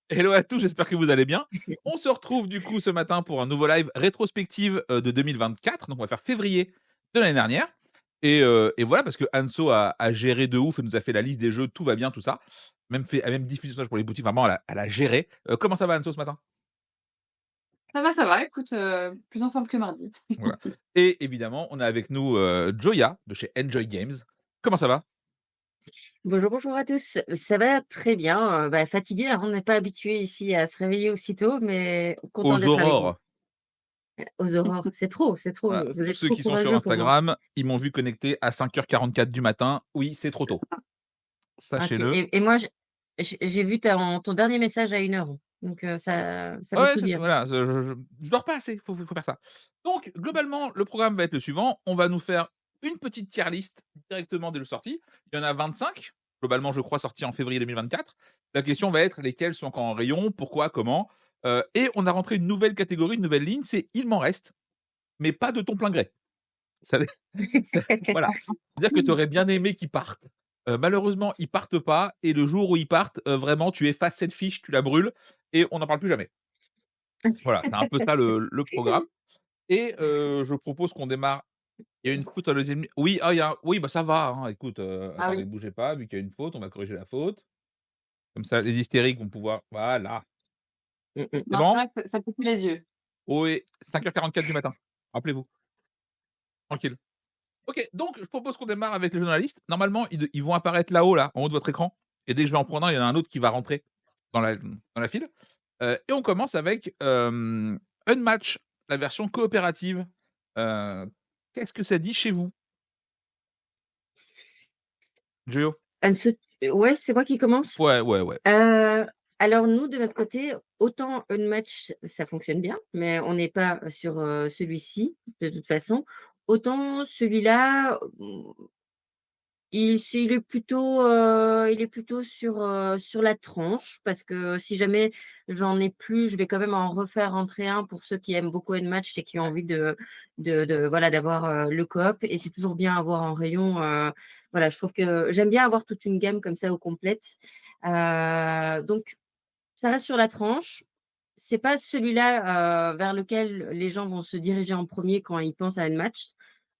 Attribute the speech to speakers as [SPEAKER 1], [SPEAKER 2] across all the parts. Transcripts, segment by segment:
[SPEAKER 1] Hello à tous, j'espère que vous allez bien. On se retrouve du coup ce matin pour un nouveau live rétrospective, de 2024. Donc on va faire février de l'année dernière et voilà parce que Anso a géré de ouf et nous a fait la liste des jeux, tout va bien, tout ça. A même diffusé ça pour les boutiques, vraiment elle a géré. Comment ça va Anso ce matin?
[SPEAKER 2] Ça va, écoute, plus en forme que mardi.
[SPEAKER 1] Voilà et évidemment, on a avec nous, Joya de chez Enjoy Games. Comment ça va?
[SPEAKER 3] Bonjour, bonjour à tous. Ça va très bien, fatigué, hein, on n'est pas habitué ici à se réveiller aussitôt, mais content
[SPEAKER 1] Aux
[SPEAKER 3] d'être avec vous.
[SPEAKER 1] aurores.
[SPEAKER 3] Aux aurores, c'est trop,
[SPEAKER 1] Voilà,
[SPEAKER 3] vous
[SPEAKER 1] tous
[SPEAKER 3] êtes
[SPEAKER 1] ceux
[SPEAKER 3] trop
[SPEAKER 1] qui sont sur
[SPEAKER 3] courageux pour moi.
[SPEAKER 1] Instagram, ils m'ont vu connecté à 5h44 du matin. Oui, c'est trop tôt.
[SPEAKER 3] OK
[SPEAKER 1] Sachez-le.
[SPEAKER 3] et moi j'ai vu ton dernier message à 1 heure, donc ça veut
[SPEAKER 1] Ouais,
[SPEAKER 3] tout
[SPEAKER 1] c'est ça,
[SPEAKER 3] dire.
[SPEAKER 1] voilà, je dors pas assez, faut faire ça. Donc globalement, le programme va être le suivant, on va nous faire une petite tier list directement dès le sorti. Il y en a 25, globalement, je crois, sortis en février 2024. La question va être lesquels sont encore en rayon, pourquoi, comment? Et on a rentré une nouvelle catégorie, une nouvelle ligne, c'est «Il m'en reste», mais pas de ton plein gré. Ça ça voilà. C'est-à-dire que tu aurais bien aimé qu'ils partent. Malheureusement, ils partent pas et le jour où ils partent, vraiment, tu effaces cette fiche, tu la brûles et on n'en parle plus jamais. Voilà, c'est un peu ça le programme et je propose qu'on démarre. Il y a une faute à la 2 oui, ah, il y a oui, bah, ça va, hein, écoute,
[SPEAKER 2] Ah
[SPEAKER 1] attendez,
[SPEAKER 2] oui.
[SPEAKER 1] bougez pas, vu qu'il y a une faute, on va corriger la faute. Comme ça, les hystériques vont pouvoir voilà.
[SPEAKER 3] Mmh mh.
[SPEAKER 1] C'est
[SPEAKER 2] Non, c'est
[SPEAKER 1] bon?
[SPEAKER 2] vrai que ça fait plus les yeux.
[SPEAKER 1] Oui, 5h44 du matin, rappelez-vous, tranquille. OK, donc je propose qu'on démarre avec les journalistes. Normalement, ils vont apparaître là-haut, là, en haut de votre écran et dès que je vais en prendre un, il y en a un autre qui va rentrer dans la file, et on commence avec, Unmatch, la version coopérative. Heu, Qu'est-ce que ça dit chez vous? Géo?
[SPEAKER 3] Anne-Sout ouais, c'est moi qui commence?
[SPEAKER 1] Ouais, ouais, ouais.
[SPEAKER 3] Heu, alors nous, de notre côté, autant Unmatch, ça fonctionne bien, mais on n'est pas sur, celui-ci, de toute façon. Autant celui-là, il est plutôt sur la tranche parce que si jamais j'en ai plus, je vais quand même en refaire rentrer un pour ceux qui aiment beaucoup Unmatch et qui ont envie de voilà, d'avoir, le coop et c'est toujours bien à avoir en rayon, voilà, je trouve que j'aime bien avoir toute une gamme comme ça au complète. Donc ça reste sur la tranche. C'est pas celui-là, vers lequel les gens vont se diriger en premier quand ils pensent à un match,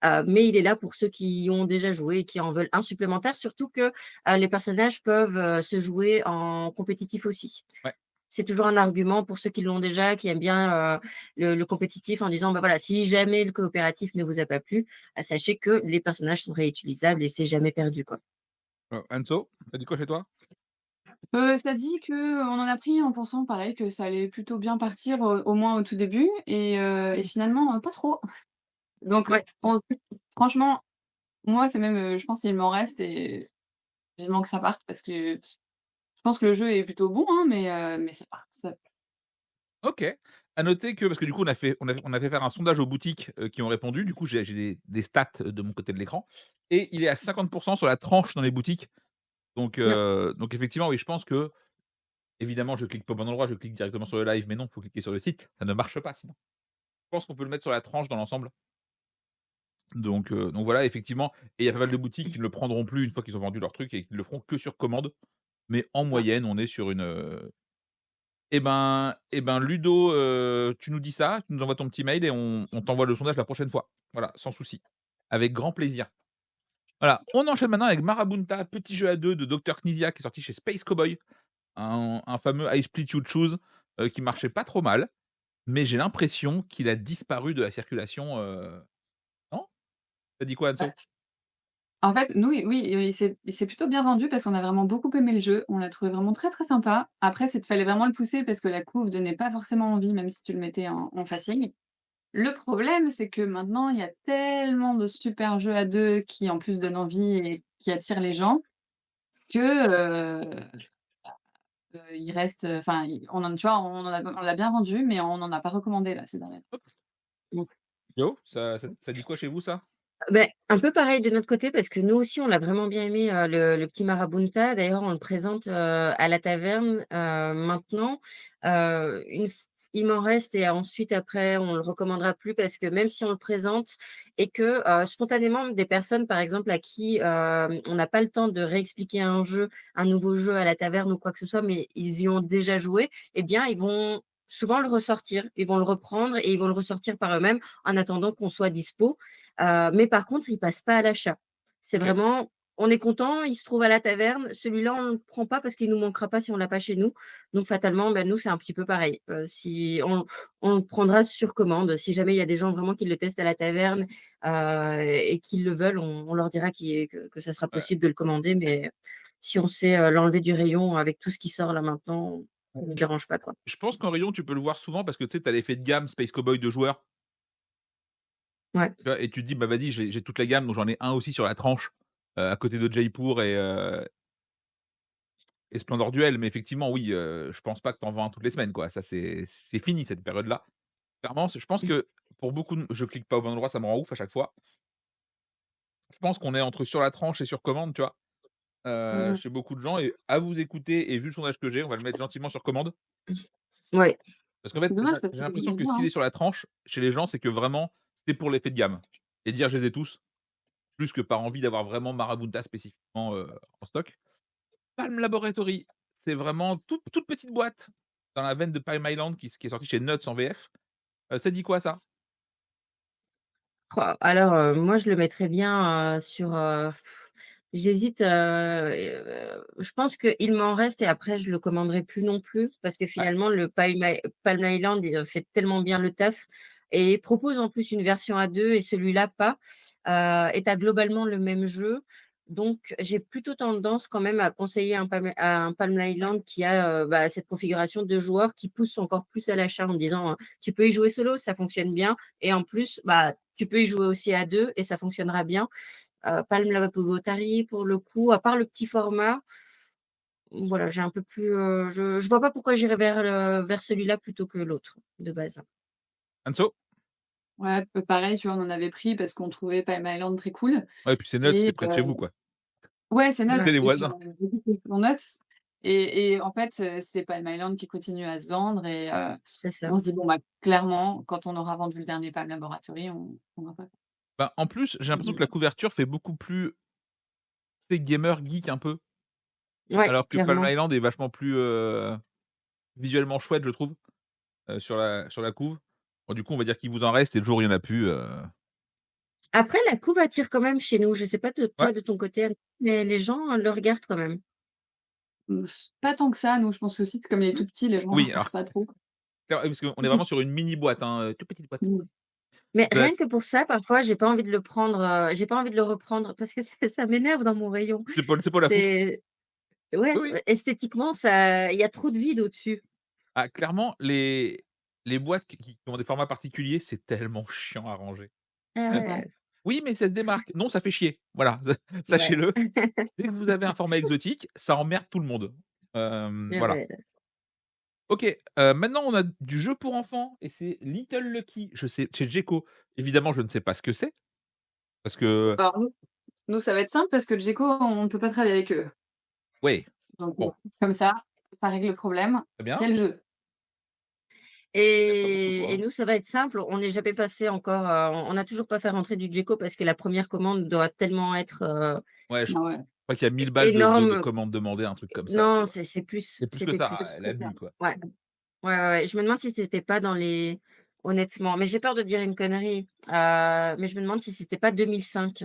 [SPEAKER 3] mais il est là pour ceux qui y ont déjà joué et qui en veulent un supplémentaire, surtout que, les personnages peuvent, se jouer en compétitif aussi.
[SPEAKER 1] Ouais.
[SPEAKER 3] C'est toujours un argument pour ceux qui l'ont déjà, qui aiment bien, le compétitif en disant: «Bah, voilà, si jamais le coopératif ne vous a pas plu, sachez que les personnages sont réutilisables et c'est jamais perdu, quoi».
[SPEAKER 1] Enzo, ça dit quoi chez toi?
[SPEAKER 2] Ça dit qu'on en a pris en pensant pareil que ça allait plutôt bien partir, au moins au tout début et finalement, pas trop. Donc
[SPEAKER 3] Ouais.
[SPEAKER 2] on se dit franchement, moi c'est même, je pense qu'il m'en reste et vivement que ça parte parce que je pense que le jeu est plutôt bon, hein, mais ça part ça
[SPEAKER 1] OK. À noter que parce que du coup on a fait faire un sondage aux boutiques, qui ont répondu. Du coup, j'ai des stats de mon côté de l'écran et il est à 50 sur la tranche dans les boutiques.
[SPEAKER 3] Ouais.
[SPEAKER 1] Donc effectivement, oui, je pense que évidemment, je clique pas au bon endroit, je clique directement sur le live, mais non, il faut cliquer sur le site. Ça ne marche pas sinon. Je pense qu'on peut le mettre sur la tranche dans l'ensemble. Donc voilà, effectivement et il y a pas mal de boutiques qui ne le prendront plus une fois qu'ils ont vendu leur truc et qui le feront que sur commande. Mais en
[SPEAKER 2] ça.
[SPEAKER 1] moyenne, on est sur une, et ben Ludo, tu nous dis ça, tu nous envoies ton petit mail et on t'envoie le sondage la prochaine fois. Voilà, sans souci. Avec grand plaisir. Voilà, on enchaîne maintenant avec Marabunta, petit jeu à 2 de Dr Knizia qui est sorti chez Space Cowboy, un fameux I Split You Choose, qui marchait pas trop mal, mais j'ai l'impression qu'il a disparu de la circulation, non? Tu as dit quoi,
[SPEAKER 2] Bah,
[SPEAKER 1] Anso?
[SPEAKER 2] en fait, nous, oui, il s'est plutôt bien vendu parce qu'on a vraiment beaucoup aimé le jeu. On l'a trouvé vraiment très, très sympa. Après, c'est fallait vraiment le pousser parce que la couve donnait pas forcément envie, même si tu le mettais en facing. Le problème, c'est que maintenant, il y a tellement de super jeux à 2 qui, en plus, donnent envie et qui attirent les gens que, il reste, enfin, il on en tu vois, on l'a bien vendu, mais on n'en a pas recommandé là, ces derniers temps.
[SPEAKER 1] OK. Yo, ça dit quoi chez vous ça?
[SPEAKER 3] Beh, un peu pareil de notre côté parce que nous aussi on l'a vraiment bien aimé, le petit marabunta. D'ailleurs, on le présente, à la taverne, maintenant. Une il m'en reste et ensuite après on le recommandera plus parce que même si on le présente et que, spontanément des personnes par exemple à qui, on n'a pas le temps de réexpliquer un nouveau jeu à la taverne ou quoi que ce soit, mais ils y ont déjà joué, eh bien ils vont souvent le ressortir. Ils vont le reprendre et ils vont le ressortir par eux-mêmes en attendant qu'on soit dispo. Mais par contre, ils passent pas à l'achat. C'est
[SPEAKER 1] OK.
[SPEAKER 3] vraiment on est content, il se trouve à la taverne. Celui-là, on ne le prend pas parce qu'il nous manquera pas si on l'a pas chez nous. Donc fatalement, ben, nous, c'est un petit peu pareil. Si on le prendra sur commande. Si jamais il y a des gens vraiment qui le testent à la taverne, et qu'ils le veulent, on leur dira que ça sera
[SPEAKER 1] Ouais.
[SPEAKER 3] possible de le commander. Mais si on sait, l'enlever du rayon avec tout ce qui sort là maintenant, ça ne nous
[SPEAKER 1] Je
[SPEAKER 3] dérange pas, quoi.
[SPEAKER 1] je pense qu'en rayon, tu peux le voir souvent parce que tu sais, tu as l'effet de gamme Space Cowboy de joueurs,
[SPEAKER 3] Ouais.
[SPEAKER 1] tu vois? Et tu te dis: «Bah, vas-y, j'ai toute la gamme, donc j'en ai un aussi sur la tranche, à côté de Jaipur et Splendor Duel». Mais effectivement, oui, je pense pas que tu en vends un toutes les semaines, quoi. Ça, c'est fini cette période-là. Clairement, je pense que pour beaucoup de je clique pas au bon endroit, ça me rend ouf à chaque fois. Je pense qu'on est entre sur la tranche et sur commande, tu vois?
[SPEAKER 2] Mmh mh.
[SPEAKER 1] Chez beaucoup de gens et à vous écouter et vu le sondage que j'ai, on va le mettre gentiment sur commande.
[SPEAKER 3] Ouais.
[SPEAKER 1] Parce qu'en fait,
[SPEAKER 2] C'est dommage parce
[SPEAKER 1] j'ai
[SPEAKER 2] que c'est
[SPEAKER 1] l'impression que
[SPEAKER 2] bien,
[SPEAKER 1] s'il
[SPEAKER 2] hein.
[SPEAKER 1] est sur la tranche, chez les gens, c'est que vraiment, c'est pour l'effet de gamme et dire: «Je les ai tous», plus que par envie d'avoir vraiment Marabunta spécifiquement, en stock. Palm Laboratory, c'est vraiment toute petite boîte dans la veine de Palm Island qui est sorti chez Nuts en VF. Ça dit quoi ça?
[SPEAKER 3] Alors, moi, je le mettrais bien, sur, j'hésite, je pense qu'il m'en reste et après je le commanderai plus non plus parce que
[SPEAKER 1] Ouais,
[SPEAKER 3] finalement le Palm Island, il, fait tellement bien le taf et propose en plus une version à 2 et celui-là pas, et tu as globalement le même jeu. Donc j'ai plutôt tendance quand même à conseiller un Palm Island qui a, bah, cette configuration de joueurs qui pousse encore plus à l'achat en disant, «Tu peux y jouer solo, ça fonctionne bien et en plus, bah, tu peux y jouer aussi à 2 et ça fonctionnera bien». Palm Lavapogotari pour le coup, à part le petit format, voilà, j'ai un peu plus, je vois pas pourquoi j'irais vers celui-là plutôt que l'autre de base.
[SPEAKER 1] Anso?
[SPEAKER 2] Ouais, pareil, tu vois, on en avait pris parce qu'on trouvait Palm Island très cool
[SPEAKER 1] Ouais, puis c'est Nuts,
[SPEAKER 2] et
[SPEAKER 1] c'est près de chez vous, quoi.
[SPEAKER 2] ouais, c'est
[SPEAKER 3] Ouais,
[SPEAKER 1] C'est
[SPEAKER 2] Nuts
[SPEAKER 1] les
[SPEAKER 2] et puis
[SPEAKER 1] voisins.
[SPEAKER 2] on avait beaucoup plus sur Nuts et en fait, c'est Palm Island qui continue à se vendre et
[SPEAKER 3] c'est ça.
[SPEAKER 2] on se dit: «Bon, bah, clairement, quand on aura vendu le dernier Palm Laboratory, on va pas».
[SPEAKER 1] Ben, en plus, j'ai l'impression que la couverture fait beaucoup plus, tu sais, gamer, geek un peu,
[SPEAKER 3] Ouais,
[SPEAKER 1] alors que Palm
[SPEAKER 3] clairement.
[SPEAKER 1] Island est vachement plus, visuellement chouette, je trouve, sur la couve. Bon, du coup, on va dire qu'il vous en reste et le jour où il y en a plus,
[SPEAKER 3] Après la couve attire quand même chez nous. Je sais pas de
[SPEAKER 1] ouais,
[SPEAKER 3] toi, de ton côté, mais les gens, le regardent quand même.
[SPEAKER 2] Pas tant que ça, nous, je pense aussi que comme il est tout petit, les gens ne
[SPEAKER 1] oui,
[SPEAKER 2] repèrent
[SPEAKER 1] alors
[SPEAKER 2] pas trop.
[SPEAKER 1] clair parce qu'on est vraiment sur une mini boîte, hein, toute petite boîte.
[SPEAKER 2] Mmh.
[SPEAKER 3] Mais
[SPEAKER 1] De la
[SPEAKER 3] rien que pour ça, parfois, j'ai pas envie de le prendre, j'ai pas envie de le reprendre parce que ça m'énerve dans mon rayon.
[SPEAKER 1] c'est pas la foutre.
[SPEAKER 3] C'est
[SPEAKER 1] Oui,
[SPEAKER 3] ouais,
[SPEAKER 1] oui.
[SPEAKER 3] esthétiquement, ça il y a trop de vide au-dessus.
[SPEAKER 1] Ah, clairement, les boîtes qui ont des formats particuliers, c'est tellement chiant à ranger.
[SPEAKER 2] Ouais.
[SPEAKER 1] Oui, mais ça se démarque. Non, ça fait chier. Voilà,
[SPEAKER 3] Ouais.
[SPEAKER 1] sachez-le. Dès que vous avez un format exotique, ça emmerde tout le monde.
[SPEAKER 3] Ouais,
[SPEAKER 1] Voilà.
[SPEAKER 3] ouais.
[SPEAKER 1] OK, maintenant on a du jeu pour enfants et c'est Little Lucky. Je sais chez Djeco. Évidemment, je ne sais pas ce que c'est parce que
[SPEAKER 2] Alors nous, ça va être simple parce que Djeco, on ne peut pas travailler avec eux.
[SPEAKER 1] ouais,
[SPEAKER 2] Donc
[SPEAKER 1] bon,
[SPEAKER 2] comme ça règle le problème.
[SPEAKER 1] très bien.
[SPEAKER 2] Quel jeu? N'importe
[SPEAKER 3] Et
[SPEAKER 2] quoi.
[SPEAKER 3] nous, ça va être simple, on n'est jamais passé encore, on n'a toujours pas fait rentrer du Djeco parce que la première commande doit tellement être,
[SPEAKER 1] Ouais, je
[SPEAKER 2] Ah ouais.
[SPEAKER 1] crois qu'il y a 1000 balles de
[SPEAKER 3] énorme.
[SPEAKER 1] commandes demandées, un truc comme ça, tu
[SPEAKER 3] Non,
[SPEAKER 1] vois?
[SPEAKER 3] c'est plus,
[SPEAKER 1] C'est plus que
[SPEAKER 3] c'était
[SPEAKER 1] ça,
[SPEAKER 3] plus.
[SPEAKER 1] elle abuse, quoi.
[SPEAKER 3] Ouais. Ouais, ouais, ouais. Je me demande si c'était pas dans les honnêtement, mais j'ai peur de dire une connerie, mais je me demande si c'était pas 2005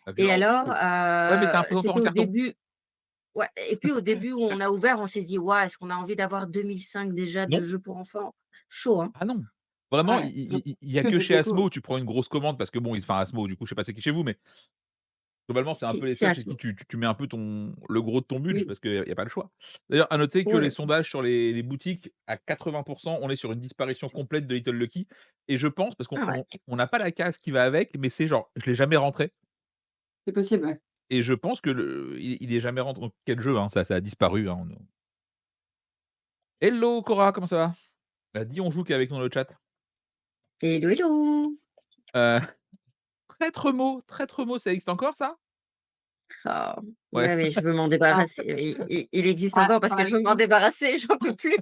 [SPEAKER 1] La
[SPEAKER 3] et
[SPEAKER 1] violence.
[SPEAKER 3] alors,
[SPEAKER 1] Ouais, mais tu as un présentoir
[SPEAKER 3] c'était
[SPEAKER 1] en
[SPEAKER 3] au
[SPEAKER 1] carton.
[SPEAKER 3] début ouais et puis au début où on a ouvert, on s'est dit: «Waouh, est-ce qu'on a envie d'avoir 2005 déjà de
[SPEAKER 1] Non.
[SPEAKER 3] jeux pour enfants?» Chaud, hein?
[SPEAKER 1] Ah non. Vraiment,
[SPEAKER 2] Ouais, je
[SPEAKER 1] il y a
[SPEAKER 2] que
[SPEAKER 1] que
[SPEAKER 2] de
[SPEAKER 1] chez
[SPEAKER 2] Djeco.
[SPEAKER 1] Asmo où tu prends une grosse commande parce que bon, enfin Asmo, du coup, je sais pas c'est qui chez vous, mais globalement, c'est un peu
[SPEAKER 3] Si,
[SPEAKER 1] les
[SPEAKER 3] c'est
[SPEAKER 1] seuls chez
[SPEAKER 3] Asmo.
[SPEAKER 1] qui tu mets un peu le gros de ton budget
[SPEAKER 2] Oui,
[SPEAKER 1] parce qu'il y a pas le choix. D'ailleurs, à noter que les
[SPEAKER 3] Ouais.
[SPEAKER 1] sondages sur les boutiques, à 80 on est sur une disparition complète de Little Lucky et je pense parce qu'on
[SPEAKER 3] Ah ouais.
[SPEAKER 1] on n'a pas la case qui va avec, mais c'est genre, je l'ai jamais rentré
[SPEAKER 2] c'est possible, ouais.
[SPEAKER 1] et je pense que il est jamais rentré. Quel jeu, hein, ça a disparu, hein, Hello Cora, comment ça va? Elle dit: «On joue» qu'avec nous dans le chat.
[SPEAKER 3] Hello, hello!
[SPEAKER 1] Heu, traître mot, ça existe encore ça?
[SPEAKER 3] Ah,
[SPEAKER 1] Ouais,
[SPEAKER 3] ouais, mais je veux m'en
[SPEAKER 2] Alors
[SPEAKER 3] débarrasser. Il existe
[SPEAKER 2] ouais,
[SPEAKER 3] encore parce
[SPEAKER 2] j'en
[SPEAKER 3] que je
[SPEAKER 2] avais
[SPEAKER 3] veux m'en
[SPEAKER 2] plus.
[SPEAKER 3] débarrasser, j'en peux plus.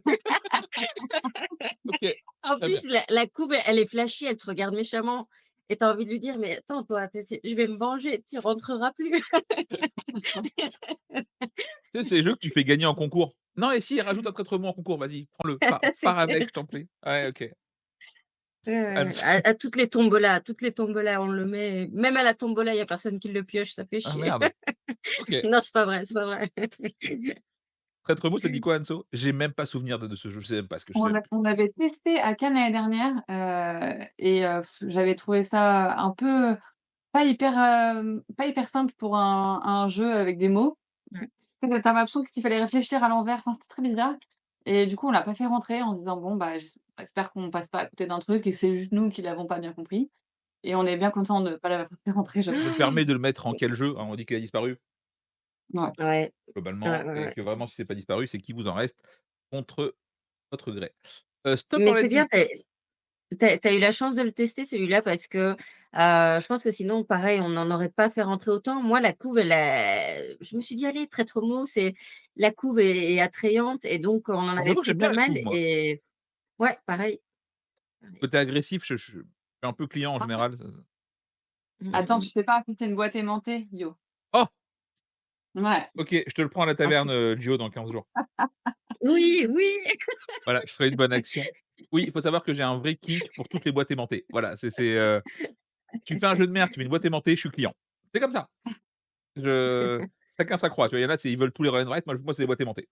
[SPEAKER 1] OK,
[SPEAKER 3] En
[SPEAKER 1] très bien.
[SPEAKER 3] plus, la couve, elle est flashy, elle te regarde méchamment et tu as envie de lui dire: «Mais attends toi, je vais me venger, tu rentreras plus».
[SPEAKER 1] Tu sais, c'est les jeux que tu fais gagner en concours. «Non et si, rajoute un traître mot en concours, vas-y, prends-le,
[SPEAKER 3] C'est
[SPEAKER 1] pars
[SPEAKER 3] clair.
[SPEAKER 1] avec, je t'en prie». Ouais, OK.
[SPEAKER 3] Ouais, ouais, ouais.
[SPEAKER 1] Anso
[SPEAKER 3] À toutes les tombolas, on le met. Même à la tombola, il y a personne qui le pioche, ça fait
[SPEAKER 1] ah
[SPEAKER 3] chier.
[SPEAKER 1] merde. OK.
[SPEAKER 3] Non, c'est pas vrai, c'est pas vrai.
[SPEAKER 1] Traître mot, ça dit quoi, Anso? J'ai même pas souvenir de ce jeu, je sais même pas ce que c'est.
[SPEAKER 2] On avait testé à Cannes l'année dernière, et j'avais trouvé ça un peu pas hyper simple pour un jeu avec des mots.
[SPEAKER 3] Ouais.
[SPEAKER 2] Tu sais, tu l'impression qu'il fallait réfléchir à l'envers, enfin, c'était très bizarre et du coup, on l'a pas fait rentrer en se disant: «Bon, bah, j'espère qu'on passe pas à côté d'un truc et que c'est juste nous qui l'avons pas bien compris» et on est bien content de pas l'avoir fait rentrer,
[SPEAKER 1] Je
[SPEAKER 2] j'avoue.
[SPEAKER 1] me permets de le mettre en quel jeu? Hein, on dit qu'il a disparu,
[SPEAKER 2] Ouais.
[SPEAKER 3] Ouais, ouais,
[SPEAKER 1] globalement,
[SPEAKER 3] ouais,
[SPEAKER 1] et
[SPEAKER 3] ouais.
[SPEAKER 1] que vraiment si c'est pas disparu, c'est qu'il vous en reste contre votre gré. Stop
[SPEAKER 3] Mais
[SPEAKER 1] Orlet
[SPEAKER 3] c'est bien,
[SPEAKER 1] Migo.
[SPEAKER 3] tu as eu la chance de le tester celui-là parce que, je pense que sinon pareil, on n'en aurait pas fait rentrer autant. Moi la couve je me suis dit: «Allez, Traître mot, c'est la couve est attrayante» et donc on en
[SPEAKER 1] Ah,
[SPEAKER 3] avait
[SPEAKER 1] j'avoue que
[SPEAKER 3] pris
[SPEAKER 1] j'aime bien
[SPEAKER 3] pas
[SPEAKER 1] la
[SPEAKER 3] mal
[SPEAKER 1] couve, moi.
[SPEAKER 3] et ouais, pareil, pareil.
[SPEAKER 1] Côté agressif, je suis un peu client en général, ça
[SPEAKER 3] Mmh mh,
[SPEAKER 2] Attends,
[SPEAKER 3] mmh.
[SPEAKER 2] tu sais pas appliquer une boîte aimantée, Yo?
[SPEAKER 1] oh!
[SPEAKER 2] Ouais.
[SPEAKER 1] OK, je te le prends à la taverne, Gio, dans 15 jours.
[SPEAKER 3] Oui, oui!
[SPEAKER 1] Voilà, je ferai une bonne action. Oui, il faut savoir que j'ai un vrai kink pour toutes les boîtes aimantées. Voilà, tu fais un jeu de merde, tu mets une boîte aimantée, je suis client. C'est comme ça. Je chacun sa croix, tu vois? Il y en a, c'est ils veulent tous les roll and write, moi c'est les boîtes aimantées.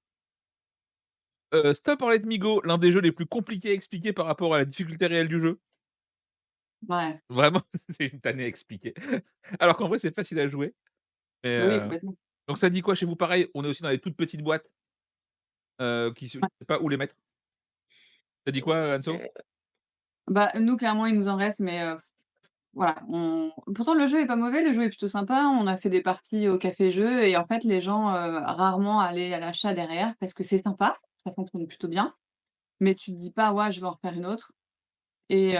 [SPEAKER 1] Stop or let me go, l'un des jeux les plus compliqués à expliquer par rapport à la difficulté réelle du jeu.
[SPEAKER 2] Ouais.
[SPEAKER 1] Vraiment, c'est une tannée à expliquer. Alors qu'en vrai, c'est facile à jouer. Mais,
[SPEAKER 2] Oui, complètement.
[SPEAKER 1] donc ça dit quoi chez vous? Pareil, on est aussi dans les toutes petites boîtes, qui se je
[SPEAKER 2] Ouais.
[SPEAKER 1] sais pas où les mettre. Ça dit quoi, Anso?
[SPEAKER 3] Heu,
[SPEAKER 2] Bah, nous, clairement, il nous en reste, mais voilà, on pourtant le jeu est pas mauvais, le jeu est plutôt sympa. On a fait des parties au café-jeu et en fait, les gens, rarement allaient à l'achat derrière parce que c'est sympa, ça fonctionne plutôt bien, mais tu te dis pas: «Ouais, je vais en refaire une autre» et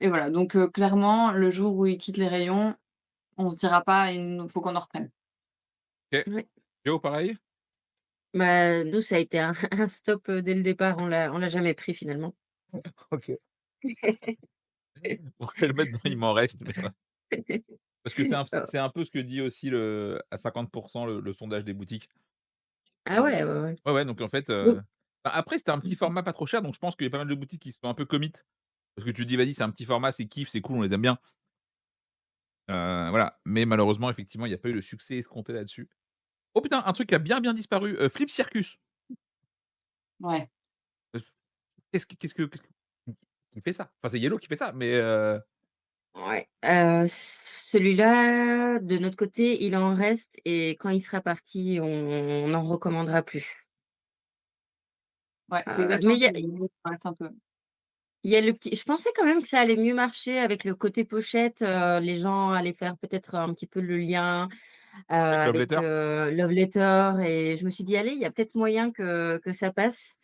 [SPEAKER 2] et voilà, donc clairement, le jour où ils quittent les rayons, on se dira pas: «Il nous faut qu'on en reprenne».
[SPEAKER 1] OK.
[SPEAKER 3] ouais.
[SPEAKER 1] Géo, pareil?
[SPEAKER 3] Bah, nous, ça a été un un stop, dès le départ, on l'a jamais pris finalement.
[SPEAKER 1] OK. On va le mettre dans il m'en reste, mais ouais. Parce que c'est un peu ce que dit aussi à 50 le sondage des boutiques.
[SPEAKER 3] Ah ouais, ouais, ouais.
[SPEAKER 1] Ouais, ouais, donc en fait,
[SPEAKER 3] Donc
[SPEAKER 1] bah, après c'était un petit
[SPEAKER 3] mmh
[SPEAKER 1] format pas trop cher, donc je pense qu'il y a pas mal de boutiques qui se sont un peu commit. Parce que tu te dis: «Vas-y, c'est un petit format, c'est kiff, c'est cool, on les aime bien». Voilà, mais malheureusement, effectivement, il y a pas eu le succès escompté là-dessus. Oh putain, un truc qui a bien, bien disparu, Flip Circus.
[SPEAKER 2] Ouais.
[SPEAKER 1] Heu, qu'est-ce que qui fait ça? Enfin, c'est Yellow qui fait ça, mais
[SPEAKER 3] ouais, celui-là, de notre côté, il en reste et quand il sera parti, on n'en recommandera plus.
[SPEAKER 2] Ouais, c'est
[SPEAKER 3] Mais
[SPEAKER 2] exactement ce que je me reste un peu.
[SPEAKER 3] il y a le petit je pensais quand même que ça allait mieux marcher avec le côté pochette, les gens allaient faire peut-être un petit peu le lien,
[SPEAKER 1] avec Love
[SPEAKER 3] avec,
[SPEAKER 1] Letter?
[SPEAKER 3] Love Letter et je me suis dit: «Allez, il y a peut-être moyen que ça passe».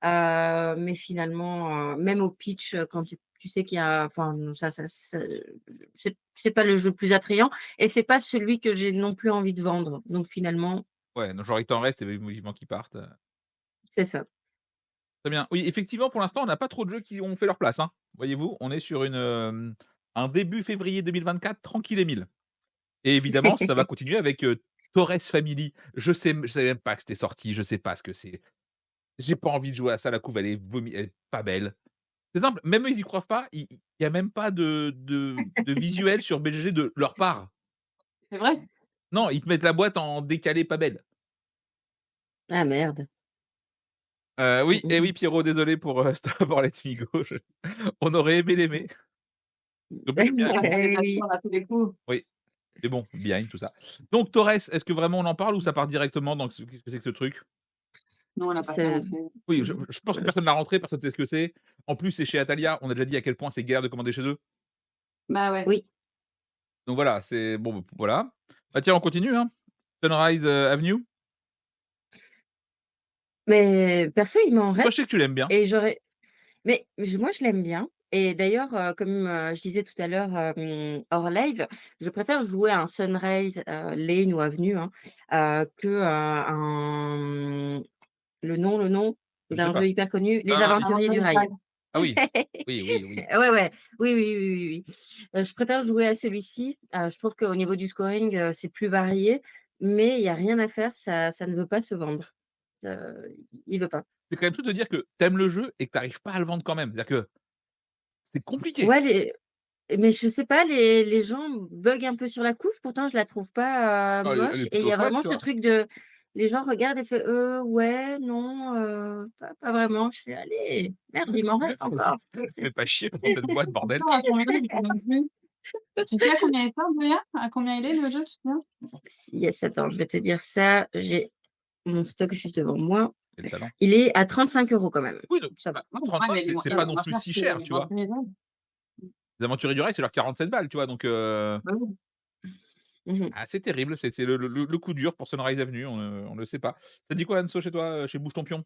[SPEAKER 3] Mais finalement, même au pitch, quand tu sais qu'il y a enfin, ça c'est pas le jeu le plus attrayant et c'est pas celui que j'ai non plus envie de vendre. Donc finalement,
[SPEAKER 1] Ouais, donc genre il t'en reste et vivement qu'ils partent.
[SPEAKER 3] c'est ça.
[SPEAKER 1] Très bien. Oui, effectivement, pour l'instant, on n'a pas trop de jeux qui ont fait leur place, hein. Voyez-vous, on est sur un début février 2024 tranquille et mille. Et évidemment, ça va continuer avec, Torres Family. Je savais même pas que c'était sorti, je sais pas ce que c'est. J'ai pas envie de jouer à ça, la couve elle est pas belle. C'est simple, même eux, ils y croient pas, il y a même pas de visuel sur BGG de leur part.
[SPEAKER 2] C'est vrai?
[SPEAKER 1] Non, ils te mettent la boîte en décalé pas belle.
[SPEAKER 3] Ah merde. Mmh
[SPEAKER 1] Oui
[SPEAKER 3] mh
[SPEAKER 1] et
[SPEAKER 3] mh.
[SPEAKER 1] oui, Pierrot, désolé pour, Star Wars Let's Me Go, on aurait aimé l'aimer. En plus, j'aime bien la
[SPEAKER 2] Ah,
[SPEAKER 1] couve.
[SPEAKER 2] on est
[SPEAKER 3] Eh oui.
[SPEAKER 2] d'accord à tous les coups.
[SPEAKER 1] Oui, mais bon, Behind, tout ça. Donc Torres, est-ce que vraiment on en parle ou ça part directement dans qu'est-ce que c'est que ce truc?
[SPEAKER 2] Non, on l'a pas fait
[SPEAKER 3] C'est
[SPEAKER 2] rentrer.
[SPEAKER 1] Oui, je pense que personne l'a rentré, personne sait ce que c'est. En plus, c'est chez Atalia, on a déjà dit à quel point c'est galère de commander chez eux.
[SPEAKER 2] Bah, ouais.
[SPEAKER 3] oui,
[SPEAKER 1] Donc voilà, c'est bon, bah, voilà. Bah, tiens, on continue, hein. Sunrise, Avenue.
[SPEAKER 3] mais perso, il m'en
[SPEAKER 1] Toi, je sais que tu
[SPEAKER 3] reste
[SPEAKER 1] l'aimes bien.
[SPEAKER 3] et j'aurais mais moi, je l'aime bien et d'ailleurs, comme, je disais tout à l'heure, hors live, je préfère jouer à un Sunrise, Lane ou Avenue, hein, que, le nom?
[SPEAKER 1] Je
[SPEAKER 3] C'est
[SPEAKER 1] sais
[SPEAKER 3] un
[SPEAKER 1] pas.
[SPEAKER 3] jeu hyper connu, Les
[SPEAKER 1] Un
[SPEAKER 3] Aventuriers du
[SPEAKER 2] Aventurier
[SPEAKER 3] Rail.
[SPEAKER 2] Prime.
[SPEAKER 1] ah oui. Oui, oui, oui.
[SPEAKER 3] Ouais, ouais. Oui, oui, oui, oui, oui. Je préfère jouer à celui-ci. Je trouve qu'au niveau du scoring, c'est plus varié, mais il y a rien à faire, ça ne veut pas se vendre. Il veut pas.
[SPEAKER 1] C'est quand même fou de te dire que tu aimes le jeu et que tu arrives pas à le vendre quand même. C'est-à-dire que c'est compliqué.
[SPEAKER 3] Ouais, mais je sais pas, les gens bug un peu sur la couve, pourtant je la trouve pas,
[SPEAKER 1] Ah, elle
[SPEAKER 3] moche
[SPEAKER 1] est
[SPEAKER 3] et il
[SPEAKER 1] plutôt
[SPEAKER 3] y a
[SPEAKER 1] chouette,
[SPEAKER 3] vraiment
[SPEAKER 1] tu
[SPEAKER 3] ce
[SPEAKER 1] vois?
[SPEAKER 3] truc de les gens regardent et fait: ouais, non, pas vraiment». Je fais: «Allez, merde, il m'en reste encore».
[SPEAKER 1] Fais pas chier, prends cette boîte,
[SPEAKER 2] C'est
[SPEAKER 1] bordel.
[SPEAKER 2] sûr, à combien il est non plus. Tu sais à combien il sort d'ailleurs? À combien il est le jeu, tu te souviens?
[SPEAKER 3] Yes, attends, je vais te dire ça, j'ai mon stock juste devant moi.
[SPEAKER 1] Quel talent.
[SPEAKER 3] Il est à 35 € quand même.
[SPEAKER 1] Oui, donc
[SPEAKER 3] Ça va.
[SPEAKER 2] Ouais, ouais,
[SPEAKER 1] 35,
[SPEAKER 2] mais
[SPEAKER 1] c'est
[SPEAKER 2] il
[SPEAKER 1] pas
[SPEAKER 2] est
[SPEAKER 1] non
[SPEAKER 2] moins
[SPEAKER 1] plus
[SPEAKER 2] cher
[SPEAKER 1] si
[SPEAKER 2] que
[SPEAKER 1] cher,
[SPEAKER 2] les
[SPEAKER 1] tu vois?
[SPEAKER 2] Aventuriers Prime.
[SPEAKER 1] Les Aventuriers du Rail, c'est leur 47 balles, tu vois? Donc
[SPEAKER 2] Bah oui.
[SPEAKER 3] Mmh.
[SPEAKER 1] ah, c'est terrible, c'est le coup dur pour Sunrise Avenue, on le sait pas. Ça dit quoi Anso chez toi, chez Bouge ton Pion?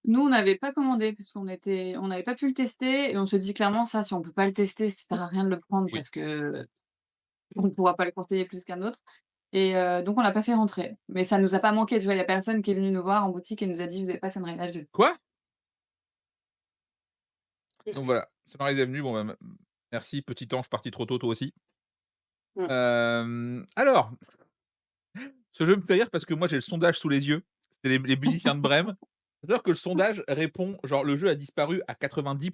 [SPEAKER 2] Nous, on n'avait pas commandé parce on n'avait pas pu le tester et on se dit clairement ça, si on peut pas le tester, ça sert à rien de le prendre
[SPEAKER 1] Oui.
[SPEAKER 2] parce qu'on ne pourra pas le conseiller plus qu'un autre et donc on l'a pas fait rentrer. Mais ça nous a pas manqué, tu vois? Il y a personne qui est venu nous voir en boutique et nous a dit: «Vous avez pas Sunrise 2».
[SPEAKER 1] Quoi? Donc voilà, Sunrise Avenue, bon, bah, merci petit ange parti trop tôt, toi aussi.
[SPEAKER 2] Mmh.
[SPEAKER 1] Alors, ce jeu me fait rire parce que moi j'ai le sondage sous les yeux, c'était les musiciens de Brême. C'est-à-dire que le sondage répond genre le jeu a disparu à 90,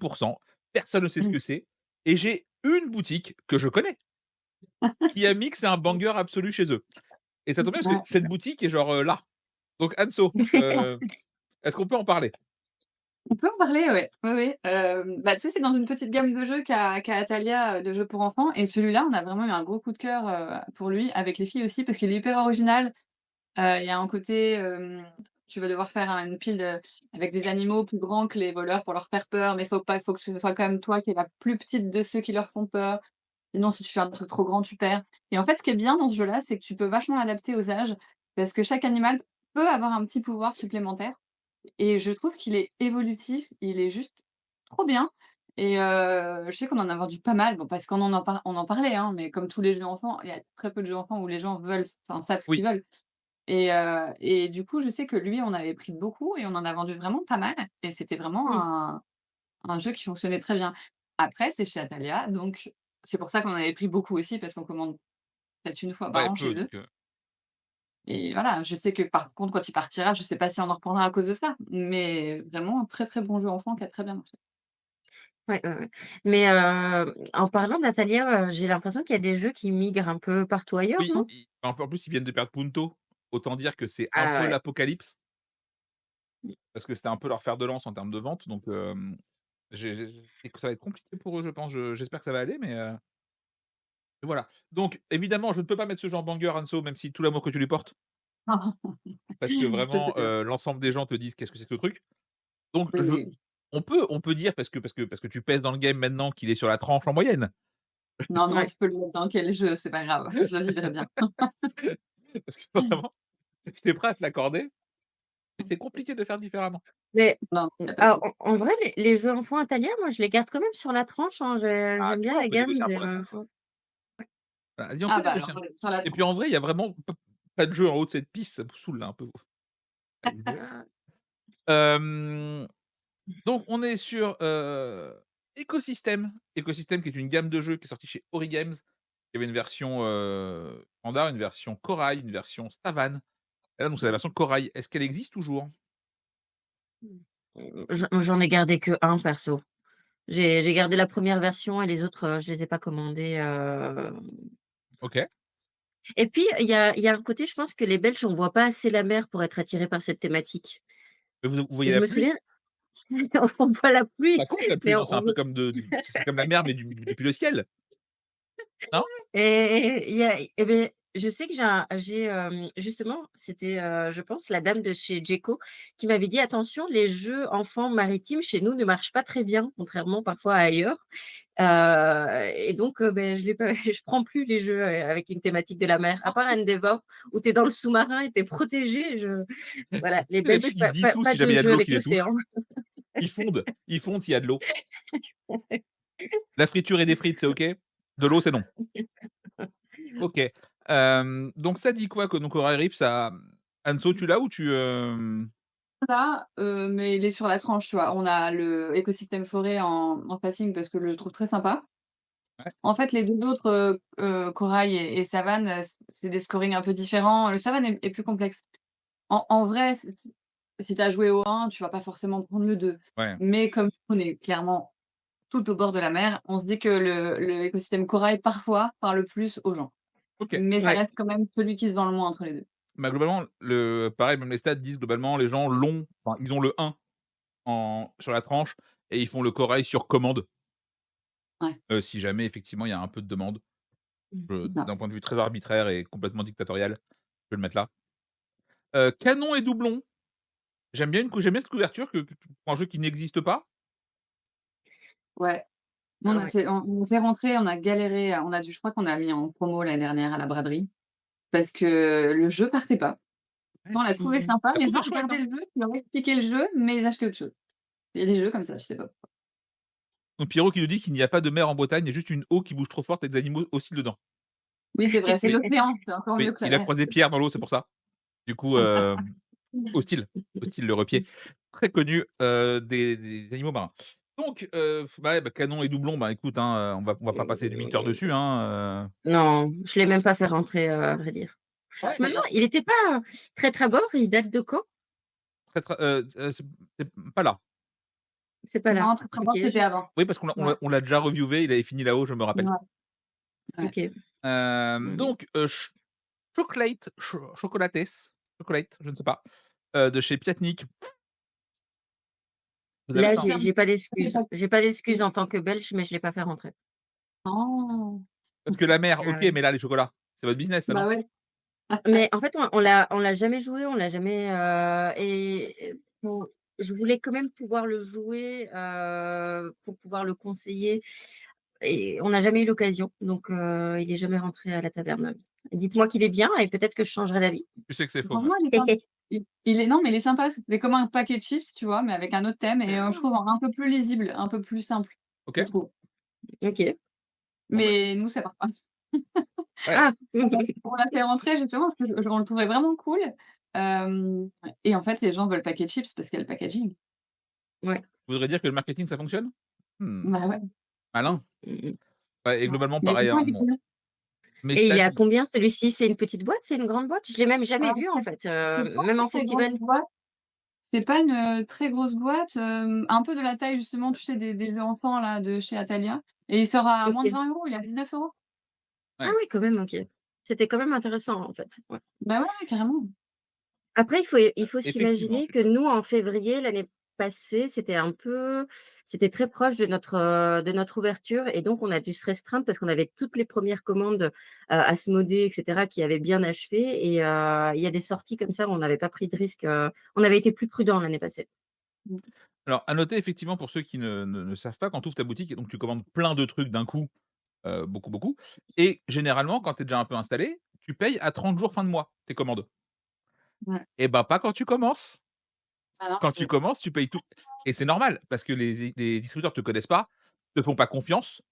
[SPEAKER 1] personne ne sait ce
[SPEAKER 2] Mmh.
[SPEAKER 1] que c'est et j'ai une boutique que je connais qui a mis que c'est un banger absolu chez eux et ça tombe bien parce que
[SPEAKER 2] Ouais.
[SPEAKER 1] cette boutique est genre, là. Donc Anso, est-ce qu'on peut en parler?
[SPEAKER 2] On peut en parler, ouais. Oui, oui. Bah, tu sais, c'est dans une petite gamme de jeux qu'a Atalia, de jeux pour enfants et celui-là, on a vraiment eu un gros coup de cœur, pour lui, avec les filles aussi, parce qu'il est hyper original. Il y a un côté, tu vas devoir faire une pile avec des animaux plus grands que les voleurs pour leur faire peur, mais faut que ce soit quand même toi qui es la plus petite de ceux qui leur font peur. Sinon, si tu fais un truc trop grand, tu perds et en fait, ce qui est bien dans ce jeu-là, c'est que tu peux vachement l'adapter aux âges parce que chaque animal peut avoir un petit pouvoir supplémentaire et je trouve qu'il est évolutif, il est juste trop bien et je sais qu'on en a vendu pas mal, bon parce qu'on on en parlait, hein, mais comme tous les jeux enfants, il y a très peu de jeux enfants où les gens veulent enfin savent ce qu'ils
[SPEAKER 1] Oui.
[SPEAKER 2] veulent et du coup, je sais que lui, on avait pris beaucoup et on en a vendu vraiment pas mal et c'était vraiment
[SPEAKER 3] Mmh.
[SPEAKER 2] un jeu qui fonctionnait très bien. Après, c'est chez Atalia, donc c'est pour ça qu'on en avait pris beaucoup aussi parce qu'on commande peut-être une fois par
[SPEAKER 1] Ouais,
[SPEAKER 2] an
[SPEAKER 1] peu
[SPEAKER 2] chez eux
[SPEAKER 1] donc
[SPEAKER 2] et voilà, je sais que par contre, quand il partira, je sais pas si on en reprendra à cause de ça, mais vraiment un très, très bon jeu enfant qui a très bien marché.
[SPEAKER 3] Ouais, ouais, ouais. Mais en parlant d'Atalia, j'ai l'impression qu'il y a des jeux qui migrent un peu partout ailleurs,
[SPEAKER 1] oui,
[SPEAKER 3] non?
[SPEAKER 1] en plus, ils viennent de perdre Punto, autant dire que c'est un
[SPEAKER 3] Ah
[SPEAKER 1] peu
[SPEAKER 3] ouais.
[SPEAKER 1] l'apocalypse, parce que c'était un peu leur fer de lance en termes de vente, donc j'ai et que ça va être compliqué pour eux, je pense. J'espère que ça va aller, mais voilà. Donc évidemment, je ne peux pas mettre ce jeu en banger, Anso, même si tout l'amour que tu lui portes, parce que
[SPEAKER 2] Je sais
[SPEAKER 1] vraiment,
[SPEAKER 2] bien.
[SPEAKER 1] l'ensemble des gens te disent: «Qu'est-ce que c'est que ce truc?» Donc
[SPEAKER 2] Oui,
[SPEAKER 1] je
[SPEAKER 2] oui, oui.
[SPEAKER 1] on peut dire parce que tu pèses dans le game maintenant qu'il est sur la tranche en moyenne.
[SPEAKER 2] Non, non,
[SPEAKER 3] Ouais.
[SPEAKER 2] tu peux le mettre dans quel jeu, c'est pas grave, je le vivrai bien.
[SPEAKER 1] Parce que vraiment, j'étais prêt à te l'accorder, mais c'est compliqué de faire différemment.
[SPEAKER 3] Mais
[SPEAKER 2] Non, il y a pas de
[SPEAKER 3] alors
[SPEAKER 2] souci.
[SPEAKER 3] en vrai, les jeux enfants italiens, moi, je les garde quand même sur la tranche, hein.
[SPEAKER 1] Ah,
[SPEAKER 3] J'aime
[SPEAKER 1] tu
[SPEAKER 3] bien
[SPEAKER 1] vois, on
[SPEAKER 3] la
[SPEAKER 1] peut
[SPEAKER 3] gamme
[SPEAKER 1] négocier un peu
[SPEAKER 3] vers,
[SPEAKER 1] la tranche.
[SPEAKER 3] ouais.
[SPEAKER 1] Vas-y, on
[SPEAKER 2] Ah
[SPEAKER 1] peut
[SPEAKER 2] bah
[SPEAKER 1] négocier
[SPEAKER 2] alors,
[SPEAKER 1] un peu.
[SPEAKER 2] sur la
[SPEAKER 1] Et puis en vrai, il y a vraiment pas de jeu en haut de cette piste, ça me saoule là un peu. Allez-y. Hem, donc on est sur, Ecosystem. Ecosystem qui est une gamme de jeux qui est sortie chez Ori Games. Il y avait une version, standard, une version Corail, une version Savane. Et là, donc c'est la version Corail. Est-ce qu'elle existe toujours?
[SPEAKER 3] J'en ai gardé que un perso. J'ai gardé la première version et les autres, je les ai pas commandés,
[SPEAKER 1] OK.
[SPEAKER 3] et puis il y a un côté, je pense que les Belges, on voit pas assez la mer pour être attirés par cette thématique.
[SPEAKER 1] Mais vous voyez
[SPEAKER 3] Je
[SPEAKER 1] la
[SPEAKER 3] me
[SPEAKER 1] pluie?
[SPEAKER 3] souviens, on voit la
[SPEAKER 1] Ça
[SPEAKER 3] pluie,
[SPEAKER 1] compte la pluie,
[SPEAKER 3] mais
[SPEAKER 1] non? C'est
[SPEAKER 3] on
[SPEAKER 1] un peu
[SPEAKER 3] veut
[SPEAKER 1] comme c'est comme la mer, mais depuis le ciel, non?
[SPEAKER 3] et il y a et beh, je sais que justement, c'était, je pense la dame de chez Djeco qui m'avait dit: «Attention, les jeux enfants maritimes chez nous ne marchent pas très bien, contrairement parfois à ailleurs». Et donc, beh, je l'ai pas je prends plus les jeux, avec une thématique de la mer, à part Endeavour où tu es dans le sous-marin et tu es protégé, voilà, les
[SPEAKER 1] Les
[SPEAKER 3] Belges,
[SPEAKER 1] mecs, ils se dissouent
[SPEAKER 3] pas
[SPEAKER 1] si
[SPEAKER 3] de
[SPEAKER 1] jamais il y a de
[SPEAKER 3] jeux
[SPEAKER 1] l'eau
[SPEAKER 3] avec
[SPEAKER 1] qui les touche.
[SPEAKER 3] l'océan.
[SPEAKER 1] Ils fondent s'il y a de l'eau. La friture et des frites, c'est OK. De l'eau, c'est non. OK. Donc ça dit quoi que donc Coral Reef, ça Anso, tu l'as ou tu?
[SPEAKER 2] là, mais il est sur la tranche, tu vois? On a le écosystème forêt en facing parce que je le trouve très sympa.
[SPEAKER 1] Ouais,
[SPEAKER 2] En fait, les 2 autres, corail et savane, c'est des scorings un peu différents. Le savane est plus complexe. En vrai, si tu as joué au 1, tu vas pas forcément prendre le 2.
[SPEAKER 1] ouais,
[SPEAKER 2] Mais comme on est clairement tout au bord de la mer, on se dit que le écosystème corail, parfois, parle plus aux gens.
[SPEAKER 1] OK.
[SPEAKER 2] Mais ça
[SPEAKER 3] Ouais.
[SPEAKER 2] reste quand même celui qui se vend le moins entre les 2.
[SPEAKER 1] Bah, globalement, le pareil, même les stats disent globalement les gens l'ont, enfin, ils ont le 1 en sur la tranche et ils font le corail sur commande,
[SPEAKER 2] Ouais,
[SPEAKER 1] si jamais effectivement il y a un peu de demande.
[SPEAKER 3] Mmh.
[SPEAKER 1] Je
[SPEAKER 2] c'est ça.
[SPEAKER 1] d'un point de vue très arbitraire et complètement dictatorial, je vais le mettre là. Canon et doublon, j'aime bien cette couverture que pour un jeu qui n'existe pas.
[SPEAKER 2] Ouais. Nous,
[SPEAKER 3] Ah ouais.
[SPEAKER 2] on a fait rentrer, on a galéré, je crois qu'on a mis en promo l'année dernière à la braderie parce que le jeu partait pas.
[SPEAKER 1] Ouais,
[SPEAKER 2] On l'a trouvé
[SPEAKER 3] Mmh.
[SPEAKER 2] sympa,
[SPEAKER 1] ça
[SPEAKER 2] les
[SPEAKER 1] peut
[SPEAKER 2] gens
[SPEAKER 1] faire chouette, hein.
[SPEAKER 2] regardaient le jeu, tu leur expliquais le jeu, mais ils achetaient autre chose. Il y a des jeux comme ça, je sais pas.
[SPEAKER 1] Donc Pierrot qui nous dit qu'il n'y a pas de mer en Bretagne, il y a juste une eau qui bouge trop forte et des animaux oscillent dedans.
[SPEAKER 2] Oui, c'est vrai, c'est
[SPEAKER 1] Oui,
[SPEAKER 2] l'océan, c'est encore mieux
[SPEAKER 1] oui,
[SPEAKER 2] que la
[SPEAKER 1] il a
[SPEAKER 2] mer.
[SPEAKER 1] croisé Pierre dans l'eau, c'est pour ça. Du coup, Hostile, Hostile le repied, très connu, des animaux marins. Donc, bah, ouais, bah, canon et doublon, bah, écoute, hein, on va pas passer 8 heures dessus, hein,
[SPEAKER 3] Non, je l'ai même pas fait rentrer, à vrai dire.
[SPEAKER 2] Ouais,
[SPEAKER 3] Je me demande,
[SPEAKER 2] d'ailleurs,
[SPEAKER 3] il était pas très trabord, il date de quand?
[SPEAKER 1] très, très, c'est pas là.
[SPEAKER 3] C'est pas là.
[SPEAKER 2] non, très, très
[SPEAKER 3] OK,
[SPEAKER 2] bon, c'était avant.
[SPEAKER 1] Oui, parce qu'on l'a on
[SPEAKER 2] Ouais,
[SPEAKER 1] l'a on l'a déjà reviewé, il avait fini là-haut, je me rappelle.
[SPEAKER 2] ouais, ouais.
[SPEAKER 3] OK. Mmh.
[SPEAKER 1] Donc, Chocolates, je ne sais pas, de chez Piatnik. Vous avez
[SPEAKER 3] Là,
[SPEAKER 1] ça, hein?
[SPEAKER 3] j'ai pas d'excuses. J'ai pas d'excuses en tant que Belge, mais je l'ai pas fait rentrer.
[SPEAKER 2] Oh!
[SPEAKER 1] Parce que la mer,
[SPEAKER 3] Ah
[SPEAKER 1] OK,
[SPEAKER 3] ouais.
[SPEAKER 1] mais là, les chocolats, c'est votre business ça, non?
[SPEAKER 2] Bah, ouais.
[SPEAKER 3] Mais en fait, on l'a jamais joué, on l'a jamais, et pour je voulais quand même pouvoir le jouer, pour pouvoir le conseiller et on n'a jamais eu l'occasion, donc il est jamais rentré à la taverne. Dites-moi qu'il est bien et peut-être que je changerai d'avis.
[SPEAKER 1] Tu sais que c'est faux,
[SPEAKER 2] Franchement,
[SPEAKER 1] meuf.
[SPEAKER 2] il est sympa. Il est non, mais il est sympa, c'est comme un paquet de chips, tu vois? Mais avec un autre thème et je trouve un peu plus lisible, un peu plus simple, je
[SPEAKER 1] OK,
[SPEAKER 2] trouve.
[SPEAKER 3] OK.
[SPEAKER 1] bon, bah,
[SPEAKER 2] Mais nous, ça part pas.
[SPEAKER 1] ouais.
[SPEAKER 3] Ah!
[SPEAKER 2] On l'a fait rentrer justement parce que je on le trouvait vraiment cool, hem et en fait, les gens veulent le paquet de chips parce qu'il y a le packaging.
[SPEAKER 3] Ouais.
[SPEAKER 1] Vous voudrez dire que le marketing, ça fonctionne? Mmh,
[SPEAKER 2] Bah, ouais,
[SPEAKER 1] malin.
[SPEAKER 3] Mmh mh.
[SPEAKER 1] Ouais et
[SPEAKER 2] ouais.
[SPEAKER 1] globalement
[SPEAKER 2] Mais
[SPEAKER 1] pareil,
[SPEAKER 2] franchement,
[SPEAKER 1] hein,
[SPEAKER 2] il est
[SPEAKER 1] bon,
[SPEAKER 2] cool.
[SPEAKER 1] mes
[SPEAKER 3] Et il
[SPEAKER 1] stats
[SPEAKER 3] est à
[SPEAKER 1] disent
[SPEAKER 3] combien celui-ci? C'est une petite boîte? C'est une grande boîte? Je l'ai même jamais vu en
[SPEAKER 2] C'est
[SPEAKER 3] fait,
[SPEAKER 2] c'est pas
[SPEAKER 3] même
[SPEAKER 2] une
[SPEAKER 3] en
[SPEAKER 2] très grosse
[SPEAKER 3] festival.
[SPEAKER 2] boîte. C'est pas une, très grosse boîte, un peu de la taille justement, tu sais, des jeux enfants là de chez Atalia et il sort à moins de
[SPEAKER 3] OK.
[SPEAKER 2] 20 €, il est à 19 €.
[SPEAKER 3] Ah
[SPEAKER 1] ouais.
[SPEAKER 3] oui, quand même, OK. C'était quand même intéressant en fait, ouais.
[SPEAKER 2] Bah, ouais, ouais, carrément.
[SPEAKER 3] Après il faut
[SPEAKER 1] Effectivement,
[SPEAKER 3] s'imaginer que nous, en février, l'année passée, c'était très proche de notre ouverture et donc on a dû se restreindre parce qu'on avait toutes les premières commandes, Asmodée et cetera qui avaient bien achevé et il y a des sorties comme ça où on n'avait pas pris de risque, on avait été plus prudents l'année passée.
[SPEAKER 2] Mmh.
[SPEAKER 1] alors à noter effectivement pour ceux qui ne savent pas, quand tu ouvres ta boutique et donc tu commandes plein de trucs d'un coup, beaucoup, beaucoup et généralement quand tu es déjà un peu installé, tu payes à 30 jours fin de mois, tes commandes
[SPEAKER 2] Ouais.
[SPEAKER 1] et bah, pas quand tu commences.
[SPEAKER 2] Ah non,
[SPEAKER 1] Quand tu commences, tu payes tout et c'est normal parce que les distributeurs te connaissent pas, te font pas confiance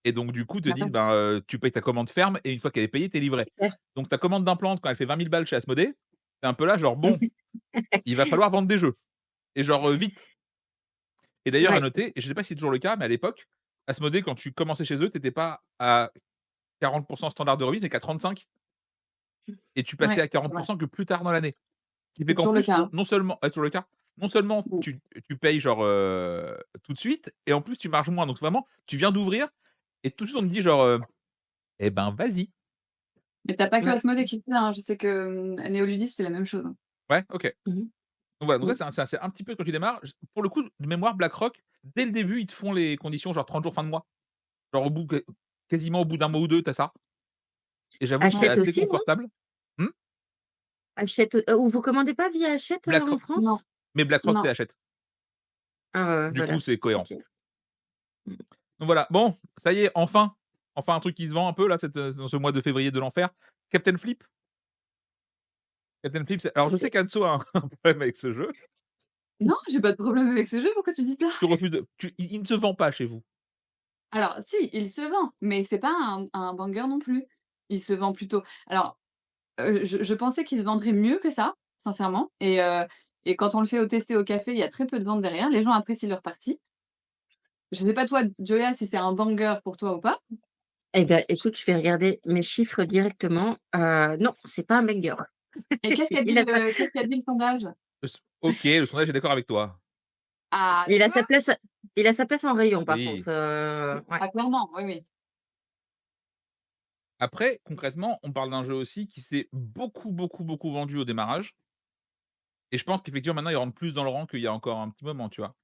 [SPEAKER 1] et donc du coup te
[SPEAKER 2] bah,
[SPEAKER 1] disent:
[SPEAKER 2] ouais.
[SPEAKER 1] «Ben, tu payes ta commande ferme et une fois qu'elle est payée, tu es livré».
[SPEAKER 3] C'est clair.
[SPEAKER 1] Donc ta commande d'implantes quand elle fait 20 000 balles chez Asmodée, tu es un peu là genre: «Bon, il va falloir vendre des jeux et genre, vite». Et d'ailleurs à
[SPEAKER 3] Ouais,
[SPEAKER 1] noter, et je sais pas si c'est toujours le cas, mais à l'époque, Asmodée quand tu commençais chez eux, tu étais pas à 40 standard de remise, mais qu'à 35 et tu passais
[SPEAKER 2] Ouais,
[SPEAKER 1] à
[SPEAKER 2] c'est
[SPEAKER 1] 40
[SPEAKER 2] vrai.
[SPEAKER 1] que plus tard dans l'année. Ce qui fait
[SPEAKER 2] C'est
[SPEAKER 1] qu'en
[SPEAKER 2] toujours le
[SPEAKER 1] plus,
[SPEAKER 2] cas,
[SPEAKER 1] non
[SPEAKER 2] hein.
[SPEAKER 1] non seulement ouais, c'est toujours le cas. Non seulement
[SPEAKER 2] Mmh.
[SPEAKER 1] tu payes genre, tout de suite et en plus tu marges moins. Donc vraiment, tu viens d'ouvrir et tout de suite on te dit genre, «Eh ben vas-y».
[SPEAKER 2] Mais tu as pas que
[SPEAKER 3] ouais.
[SPEAKER 2] Asmodée qui fait ça, hein. Je sais que, Néoludis, c'est la même chose, hein.
[SPEAKER 1] Ouais, OK.
[SPEAKER 3] Mmh mh.
[SPEAKER 1] Donc voilà, donc ça
[SPEAKER 2] Mmh.
[SPEAKER 1] c'est un petit peu quand tu démarres. J Pour le coup, de mémoire, BlackRock, dès le début, ils te font les conditions genre 30 jours fin de mois. Genre au bout quasiment au bout d'un mois ou 2, tu as ça et j'avoue que c'est
[SPEAKER 2] Ouais.
[SPEAKER 3] Hachette
[SPEAKER 1] assez
[SPEAKER 3] aussi, non?
[SPEAKER 1] confortable. Mmh?
[SPEAKER 3] Hachette, ou vous commandez pas via Hachette, en
[SPEAKER 1] BlackRock
[SPEAKER 2] Non,
[SPEAKER 3] France?
[SPEAKER 1] mais BlackRock, c'est
[SPEAKER 2] non.
[SPEAKER 1] Hachette.
[SPEAKER 3] Ah ouais, ouais,
[SPEAKER 1] Du coup,
[SPEAKER 3] voilà.
[SPEAKER 1] c'est cohérent.
[SPEAKER 3] OK. Mmh.
[SPEAKER 1] Donc voilà, bon, ça y est, enfin un truc qui se vend un peu là, dans ce mois de février de l'enfer. Captain Flip. Captain Flip, c'est alors je sais
[SPEAKER 3] OK.
[SPEAKER 1] qu'Anso a un problème avec ce jeu.
[SPEAKER 2] Non, j'ai pas de problème avec ce jeu, pourquoi tu dis ça?
[SPEAKER 1] Tu refuses de tu il ne se vend pas chez vous?
[SPEAKER 2] Alors si, il se vend, mais c'est pas un banger non plus. Il se vend plutôt alors, je pensais qu'il se vendrait mieux que ça, sincèrement et quand on le fait au tester au café, il y a très peu de ventes derrière. Les gens apprécient leur partie. Je sais pas toi, Joya, si c'est un banger pour toi ou pas?
[SPEAKER 3] Eh ben, écoute, je vais regarder mes chiffres directement. Non, c'est pas un banger.
[SPEAKER 2] Et
[SPEAKER 3] Il a sa
[SPEAKER 2] qu'est-ce qu'a dit le sondage?
[SPEAKER 1] OK, le sondage est d'accord avec toi.
[SPEAKER 2] Ah,
[SPEAKER 3] il
[SPEAKER 2] tu
[SPEAKER 3] a
[SPEAKER 2] vois?
[SPEAKER 3] sa place il a sa place en rayon par
[SPEAKER 1] Oui.
[SPEAKER 3] contre, ouais.
[SPEAKER 2] Ah clairement, oui, oui.
[SPEAKER 1] Après, concrètement, on parle d'un jeu aussi qui s'est beaucoup, beaucoup, beaucoup vendu au démarrage et je pense qu'effectivement maintenant il rentre plus dans le rang qu'il y a encore un petit moment, tu vois?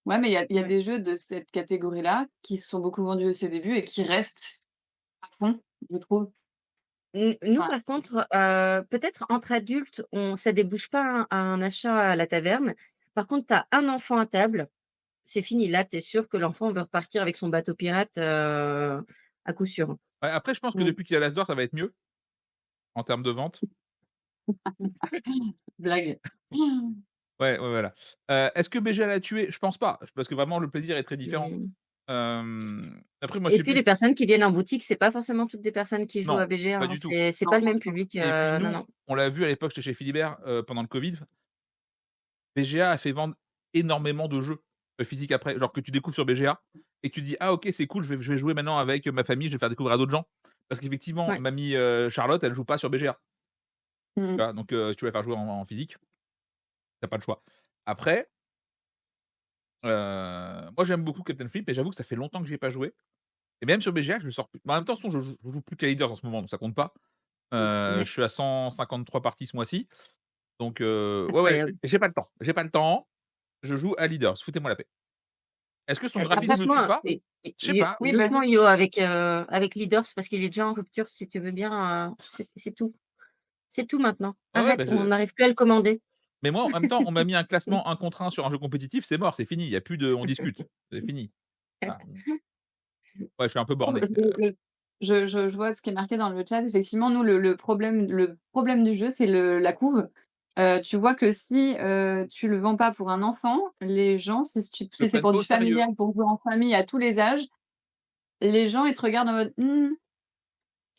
[SPEAKER 2] Ouais, mais il y a
[SPEAKER 3] Ouais.
[SPEAKER 2] des jeux de cette catégorie-là qui se sont beaucoup vendus à ses débuts et qui restent à fond, je trouve.
[SPEAKER 3] Nous
[SPEAKER 2] Ouais.
[SPEAKER 3] par contre, peut-être entre adultes, ça débouche pas à un achat à la taverne. Par contre, tu as un enfant à table, c'est fini. Là, tu es sûr que l'enfant veut repartir avec son bateau pirate, à coup sûr.
[SPEAKER 1] Ouais, après je pense que
[SPEAKER 2] Mmh.
[SPEAKER 1] depuis qu'il y a l'As d'or, ça va être mieux en termes de vente.
[SPEAKER 2] Blague.
[SPEAKER 1] Ouais, ouais, voilà. Est-ce que BGA l'a tué? Je pense pas, parce que vraiment le plaisir est très différent.
[SPEAKER 3] Mmh.
[SPEAKER 1] Après moi je
[SPEAKER 3] Et
[SPEAKER 1] sais
[SPEAKER 3] puis
[SPEAKER 1] plus
[SPEAKER 3] les personnes qui viennent en boutique, c'est pas forcément toutes des personnes qui jouent
[SPEAKER 1] non,
[SPEAKER 3] à BGA,
[SPEAKER 1] pas
[SPEAKER 3] hein.
[SPEAKER 1] du tout
[SPEAKER 3] C'est
[SPEAKER 2] Non,
[SPEAKER 3] pas le même
[SPEAKER 2] non.
[SPEAKER 3] public,
[SPEAKER 1] et puis
[SPEAKER 3] non,
[SPEAKER 1] nous,
[SPEAKER 3] non.
[SPEAKER 1] on l'a vu à l'époque, j'étais chez Philibert, pendant le covid, BGA a fait vendre énormément de jeux, physiques après. Genre que tu découvres sur BGA et que tu dis: «Ah OK, c'est cool, je vais jouer maintenant avec ma famille, je vais faire découvrir à d'autres gens». Parce qu'effectivement,
[SPEAKER 3] Ouais.
[SPEAKER 1] mamie, Charlotte, elle joue pas sur BGA,
[SPEAKER 2] Mmh
[SPEAKER 1] tu
[SPEAKER 2] mh.
[SPEAKER 1] vois? Donc si tu veux la faire jouer en physique, tu as pas le choix. Après, moi j'aime beaucoup Captain Flip et j'avoue que ça fait longtemps que j'y ai pas joué et même sur BGA, je le sors plus. Mais en même temps, de toute façon, je joue plus qu'à Leaders en ce moment, donc ça compte pas. Je
[SPEAKER 3] Ouais,
[SPEAKER 1] suis à 153 parties ce mois-ci, donc ouais, ouais,
[SPEAKER 3] incroyable.
[SPEAKER 1] j'ai pas le temps, je joue à Leaders, foutez-moi la paix. Est-ce que son graphisme ne tue
[SPEAKER 3] Franchement,
[SPEAKER 1] pas? Je sais pas.
[SPEAKER 2] Oui,
[SPEAKER 3] doucement
[SPEAKER 2] vas-y.
[SPEAKER 3] Yo avec Leaders parce qu'il est déjà en rupture si tu veux bien, c'est tout. C'est tout maintenant.
[SPEAKER 1] Ouais, ouais, bah,
[SPEAKER 3] Arrête, on
[SPEAKER 1] je
[SPEAKER 3] n'arrive plus à le commander.
[SPEAKER 1] mais moi, en même temps, on m'a mis un classement 1 contre 1 sur un jeu compétitif, c'est mort, c'est fini, il y a plus de on discute, c'est fini. Voilà, ouais, je suis un peu borné,
[SPEAKER 2] Je vois ce qui est marqué dans le chat. Effectivement, nous, le problème du jeu, c'est la couve. Tu vois que si, tu le vends pas pour un enfant, les gens,
[SPEAKER 1] le
[SPEAKER 2] si c'est
[SPEAKER 1] prennent
[SPEAKER 2] pour
[SPEAKER 1] pas au
[SPEAKER 2] du
[SPEAKER 1] sérieux.
[SPEAKER 2] familial, pour jouer en famille à tous les âges, les gens, ils te regardent en mode: «Mmh,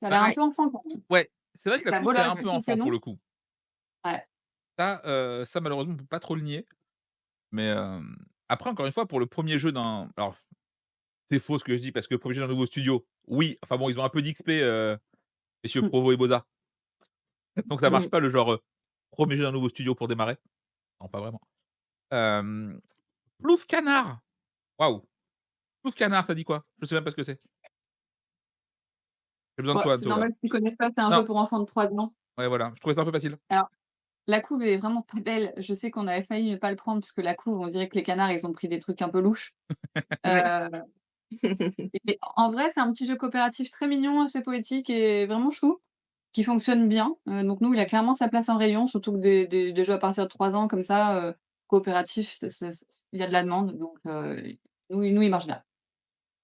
[SPEAKER 2] ça a l'air
[SPEAKER 1] Bah,
[SPEAKER 2] un
[SPEAKER 3] Ouais,
[SPEAKER 2] peu enfant quand même».
[SPEAKER 1] ouais, c'est vrai que la
[SPEAKER 2] Tu
[SPEAKER 1] couve
[SPEAKER 2] beau
[SPEAKER 1] fait
[SPEAKER 2] leur
[SPEAKER 1] un peu
[SPEAKER 2] expliquer que
[SPEAKER 1] enfant pour
[SPEAKER 2] non.
[SPEAKER 1] le coup.
[SPEAKER 2] Ouais.
[SPEAKER 1] Ça malheureusement, on peut pas trop le nier, mais après encore une fois, pour le 1er jeu d'un alors c'est faux ce que je dis parce que le 1er jeu d'un nouveau studio, oui, enfin bon, ils ont un peu d'XP, messieurs
[SPEAKER 2] Mmh.
[SPEAKER 1] Provo et Boza, donc ça marche
[SPEAKER 3] mmh.
[SPEAKER 1] pas le genre, 1er jeu d'un nouveau studio pour démarrer. Non, pas vraiment. Hem, Plouf Canard! Waouh! Plouf Canard, ça dit quoi? Je sais même pas ce que c'est. J'ai besoin de
[SPEAKER 2] Bah,
[SPEAKER 1] toi,
[SPEAKER 2] c'est
[SPEAKER 1] Zola.
[SPEAKER 2] normal que tu connaisses pas, c'est un
[SPEAKER 1] Non,
[SPEAKER 2] jeu pour enfants de 3 ans.
[SPEAKER 1] ouais, voilà, je trouvais ça un peu facile.
[SPEAKER 2] Alors, la couve est vraiment pas belle. Je sais qu'on avait failli ne pas le prendre parce que la couve, on dirait que les canards, ils ont pris des trucs un peu louches.
[SPEAKER 3] Ouais.
[SPEAKER 2] Heu et en vrai, c'est un petit jeu coopératif très mignon, assez poétique et vraiment chou, qui fonctionne bien. Donc nous, il a clairement sa place en rayon, surtout que des jeux à partir de 3 ans comme ça, coopératifs, il y a de la demande donc nous, il marche bien.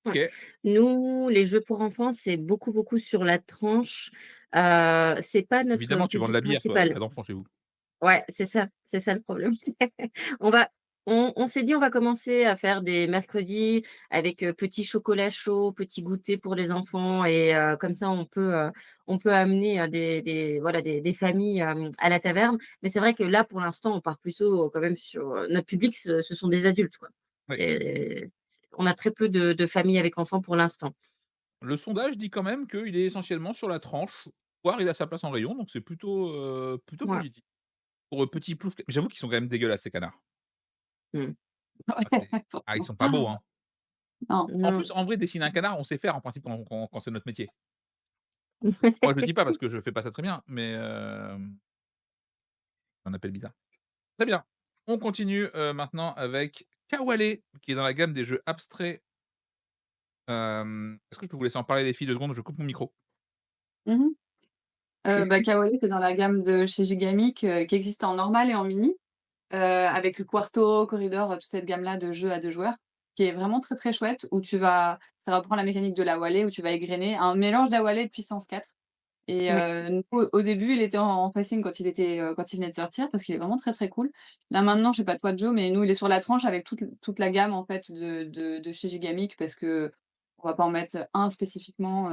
[SPEAKER 3] Ouais.
[SPEAKER 1] OK,
[SPEAKER 3] Nous, les jeux pour enfants, c'est beaucoup, beaucoup sur la tranche. C'est pas notre
[SPEAKER 1] évidemment, tu vends de
[SPEAKER 3] public
[SPEAKER 1] la bière toi, il y a
[SPEAKER 3] principal.
[SPEAKER 1] pas d'enfants chez vous.
[SPEAKER 3] Ouais, c'est ça le problème. On va on s'est dit: «On va commencer à faire des mercredis avec, petit chocolat chaud, petit goûter pour les enfants» et comme ça on peut amener, des voilà des familles, à la taverne. Mais c'est vrai que là, pour l'instant, on part plutôt quand même sur, notre public, ce sont des adultes, quoi.
[SPEAKER 1] Oui.
[SPEAKER 3] C'est on a très peu de familles avec enfants pour l'instant.
[SPEAKER 1] Le sondage dit quand même qu'il est essentiellement sur la tranche, voire il a sa place en rayon, donc c'est plutôt
[SPEAKER 3] Ouais.
[SPEAKER 1] positif. Pour, Petit Plouf, j'avoue qu'ils sont quand même dégueulasses ces canards.
[SPEAKER 3] Mmh.
[SPEAKER 1] Ah c'est
[SPEAKER 2] Ouais,
[SPEAKER 1] ils
[SPEAKER 2] forcément.
[SPEAKER 1] sont pas beaux, hein.
[SPEAKER 2] Non.
[SPEAKER 1] En
[SPEAKER 3] Non.
[SPEAKER 1] plus, en vrai, dessiner un canard, on sait faire en principe quand c'est notre métier. Moi, je le dis pas parce que je fais pas ça très bien, mais un appel bizarre. Très bien, on continue, maintenant avec Kawalé, qui est dans la gamme des jeux abstraits. Est-ce que je peux vous laisser en parler les filles 2 secondes? Je coupe mon micro.
[SPEAKER 2] Mmh mh. Bah, Kawaii, c'est dans la gamme de chez Gigamic, qui existe en normal et en mini, avec Quarto, Corridor, toute cette gamme-là de jeux à 2 joueurs, qui est vraiment très, très chouette, où ça reprend la mécanique de la Walley, où tu vas égrener un mélange de la Walley et de puissance 4 et
[SPEAKER 3] Oui.
[SPEAKER 2] nous, au début, il était en facing quand il venait de sortir, parce qu'il est vraiment très, très cool. Là, maintenant, je sais pas toi, Joe, mais nous, il est sur la tranche avec toute la gamme, en fait, de chez Gigamic, parce qu'on va pas en mettre un spécifiquement,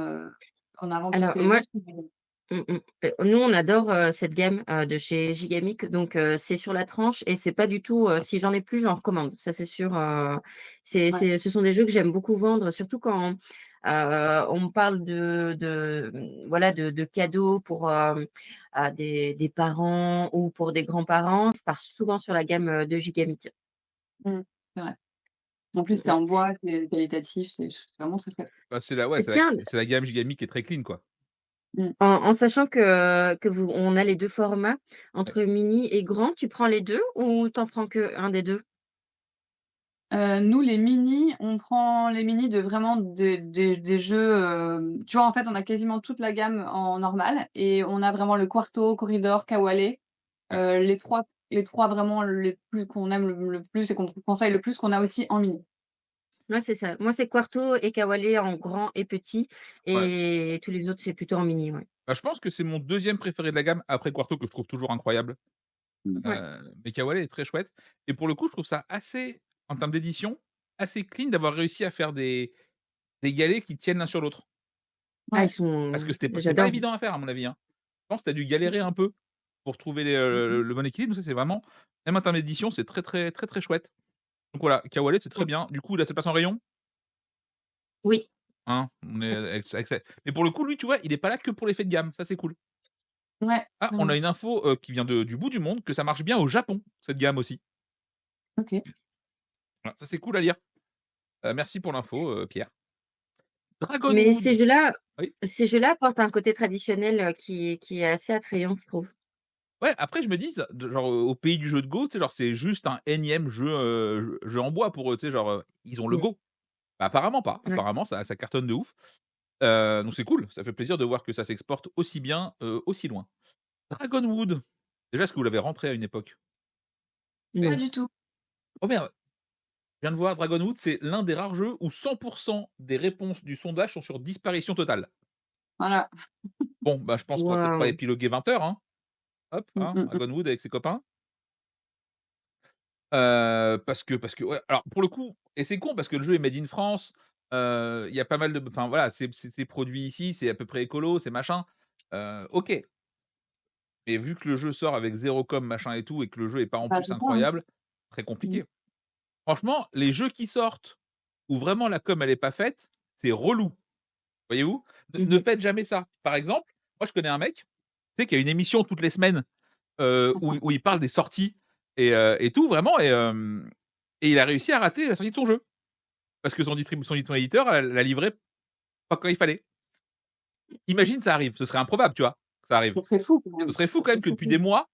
[SPEAKER 2] en avant plus
[SPEAKER 3] Alors
[SPEAKER 2] que les
[SPEAKER 3] moi
[SPEAKER 2] autres.
[SPEAKER 3] Nous, on adore, cette gamme, de chez Gigamic, donc c'est sur la tranche et c'est pas du tout, si j'en ai plus, j'en recommande. Ça, c'est sûr,
[SPEAKER 2] Ouais.
[SPEAKER 3] ce sont des jeux que j'aime beaucoup vendre, surtout quand, on me parle voilà, de cadeaux pour, à des parents ou pour des grands-parents. Je pars souvent sur la gamme, de Gigamic.
[SPEAKER 2] Mmh. C'est vrai. En plus, c'est en bois, c'est qualitatif, c'est vraiment très chouette.
[SPEAKER 1] Bah, c'est la ouais,
[SPEAKER 3] Et tiens,
[SPEAKER 1] c'est la gamme Gigamic qui est très clean, quoi.
[SPEAKER 2] Mmh.
[SPEAKER 3] en sachant que vous on a les 2 formats, entre mini et grand, tu prends les 2 ou tu en prends qu'1 des 2?
[SPEAKER 2] Nous, les mini, on prend les mini de vraiment des jeux, tu vois, en fait, on a quasiment toute la gamme en normal et on a vraiment le Quarto, Corridor, Kawale,
[SPEAKER 1] Ouais.
[SPEAKER 2] les trois vraiment les plus qu'on aime le plus et qu'on conseille le plus, qu'on a aussi en mini.
[SPEAKER 3] Ouais, c'est ça. Moi, c'est Quarto et Kawale en grand et petit
[SPEAKER 1] Ouais.
[SPEAKER 3] et tous les autres, c'est plutôt en mini, ouais.
[SPEAKER 1] Bah, je pense que c'est mon deuxième préféré de la gamme après Quarto que je trouve toujours incroyable.
[SPEAKER 2] Mmh.
[SPEAKER 3] Ouais.
[SPEAKER 1] Mais Kawale est très chouette et pour le coup, je trouve ça assez en termes d'édition, assez clean d'avoir réussi à faire des galets qui tiennent l'un sur l'autre.
[SPEAKER 3] Ah, ils
[SPEAKER 2] Ouais.
[SPEAKER 1] Parce que
[SPEAKER 3] sont
[SPEAKER 1] c'était pas
[SPEAKER 3] j'adore.
[SPEAKER 1] évident à faire à mon avis, hein. Je pense que tu as dû galérer un peu pour trouver
[SPEAKER 2] Mmh mh.
[SPEAKER 1] le bon équilibre. Ça, c'est vraiment même en termes d'édition, c'est très, très, très, très chouette. Donc voilà, Kawale, c'est très
[SPEAKER 3] Ouais.
[SPEAKER 1] bien. Du coup, il a sa place en rayon,
[SPEAKER 3] Oui,
[SPEAKER 1] hein, on est avec ça mais pour le coup, lui, tu vois, il est pas là que pour l'effet de gamme, ça, c'est cool.
[SPEAKER 2] Ouais,
[SPEAKER 1] Ah, on a
[SPEAKER 2] clairement.
[SPEAKER 1] une info, qui vient du bout du monde, que ça marche bien au Japon, cette gamme aussi.
[SPEAKER 2] OK.
[SPEAKER 1] Voilà, ça, c'est cool à lire. Merci pour l'info, Pierre.
[SPEAKER 3] mais
[SPEAKER 1] Dragonwood, oui.
[SPEAKER 3] ces jeux-là apportent un côté traditionnel, qui est assez attrayant, je trouve.
[SPEAKER 1] Ouais, après je me dis, de genre, au pays du jeu de Go, tu sais, genre, c'est juste un énième jeu, jeu en bois pour eux, tu sais, genre, ils ont le
[SPEAKER 3] Mmh.
[SPEAKER 1] Go. Bah, apparemment pas,
[SPEAKER 3] Ouais.
[SPEAKER 1] apparemment ça cartonne de ouf. Donc c'est cool, ça fait plaisir de voir que ça s'exporte aussi bien, aussi loin. Dragonwood, déjà, est-ce que vous l'avez rentré à une époque?
[SPEAKER 2] Pas
[SPEAKER 3] Non.
[SPEAKER 2] du tout.
[SPEAKER 1] Oh merde! Je viens de voir Dragonwood, c'est l'un des rares jeux où 100 des réponses du sondage sont sur disparition totale.
[SPEAKER 2] Voilà.
[SPEAKER 1] Bon, bah, je pense qu'on va peut-être pas
[SPEAKER 3] Waouh!
[SPEAKER 1] épiloguer 20 heures, hein. Hop,
[SPEAKER 2] Mmh,
[SPEAKER 1] hein,
[SPEAKER 2] mmh mh.
[SPEAKER 1] Dragonwood avec ses copains. Parce que ouais, alors pour le coup et c'est con parce que le jeu est made in France, il y a pas mal de enfin voilà, c'est produit ici, c'est à peu près écolo, c'est machin, OK. Mais vu que le jeu sort avec 0 com machin et tout et que le jeu est pas en
[SPEAKER 2] Bah,
[SPEAKER 1] plus
[SPEAKER 2] c'est ça, hein.
[SPEAKER 1] incroyable, très
[SPEAKER 2] Mmh.
[SPEAKER 1] compliqué. Franchement, les jeux qui sortent où vraiment la com elle est pas faite, c'est relou, voyez-vous? Ne
[SPEAKER 3] Mmh.
[SPEAKER 1] faites jamais ça. Par exemple, moi je connais un mec, tu sais, qui a une émission toutes les semaines, où il parle des sorties et tout vraiment et il a réussi à rater la sortie de son jeu. Parce que son éditeur l'a livré pas quand il fallait. Imagine ça arrive, ce serait improbable, tu vois? Que ça arrive.
[SPEAKER 2] Ce serait fou quand
[SPEAKER 1] Ce
[SPEAKER 2] même.
[SPEAKER 1] serait fou
[SPEAKER 2] Ce
[SPEAKER 1] quand
[SPEAKER 2] serait
[SPEAKER 1] même que
[SPEAKER 2] fou,
[SPEAKER 1] depuis
[SPEAKER 2] fou.
[SPEAKER 1] des mois,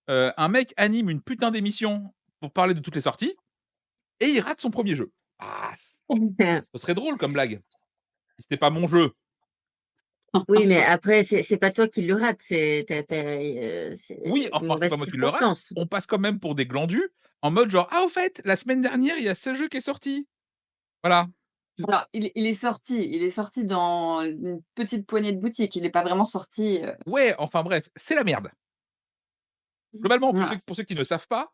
[SPEAKER 1] un mec anime une putain d'émission pour parler de toutes les sorties et il rate son 1er jeu. Ah, ce serait drôle comme blague, si c'était pas mon jeu.
[SPEAKER 3] Oui, mais après, c'est pas toi qui le rate,
[SPEAKER 1] Oui,
[SPEAKER 3] c'est
[SPEAKER 1] enfin, c'est
[SPEAKER 3] mauvaise
[SPEAKER 1] pas moi qui le rate,
[SPEAKER 3] circonstance.
[SPEAKER 1] on passe quand même pour des glandus en mode genre: «Ah au fait, la semaine dernière, il y a ce jeu qui est sorti». Voilà.
[SPEAKER 2] Alors, il est sorti dans une petite poignée de boutiques. Il est pas vraiment sorti,
[SPEAKER 1] Ouais, enfin bref, c'est la merde. Globalement,
[SPEAKER 2] voilà.
[SPEAKER 1] pour ceux qui ne savent pas,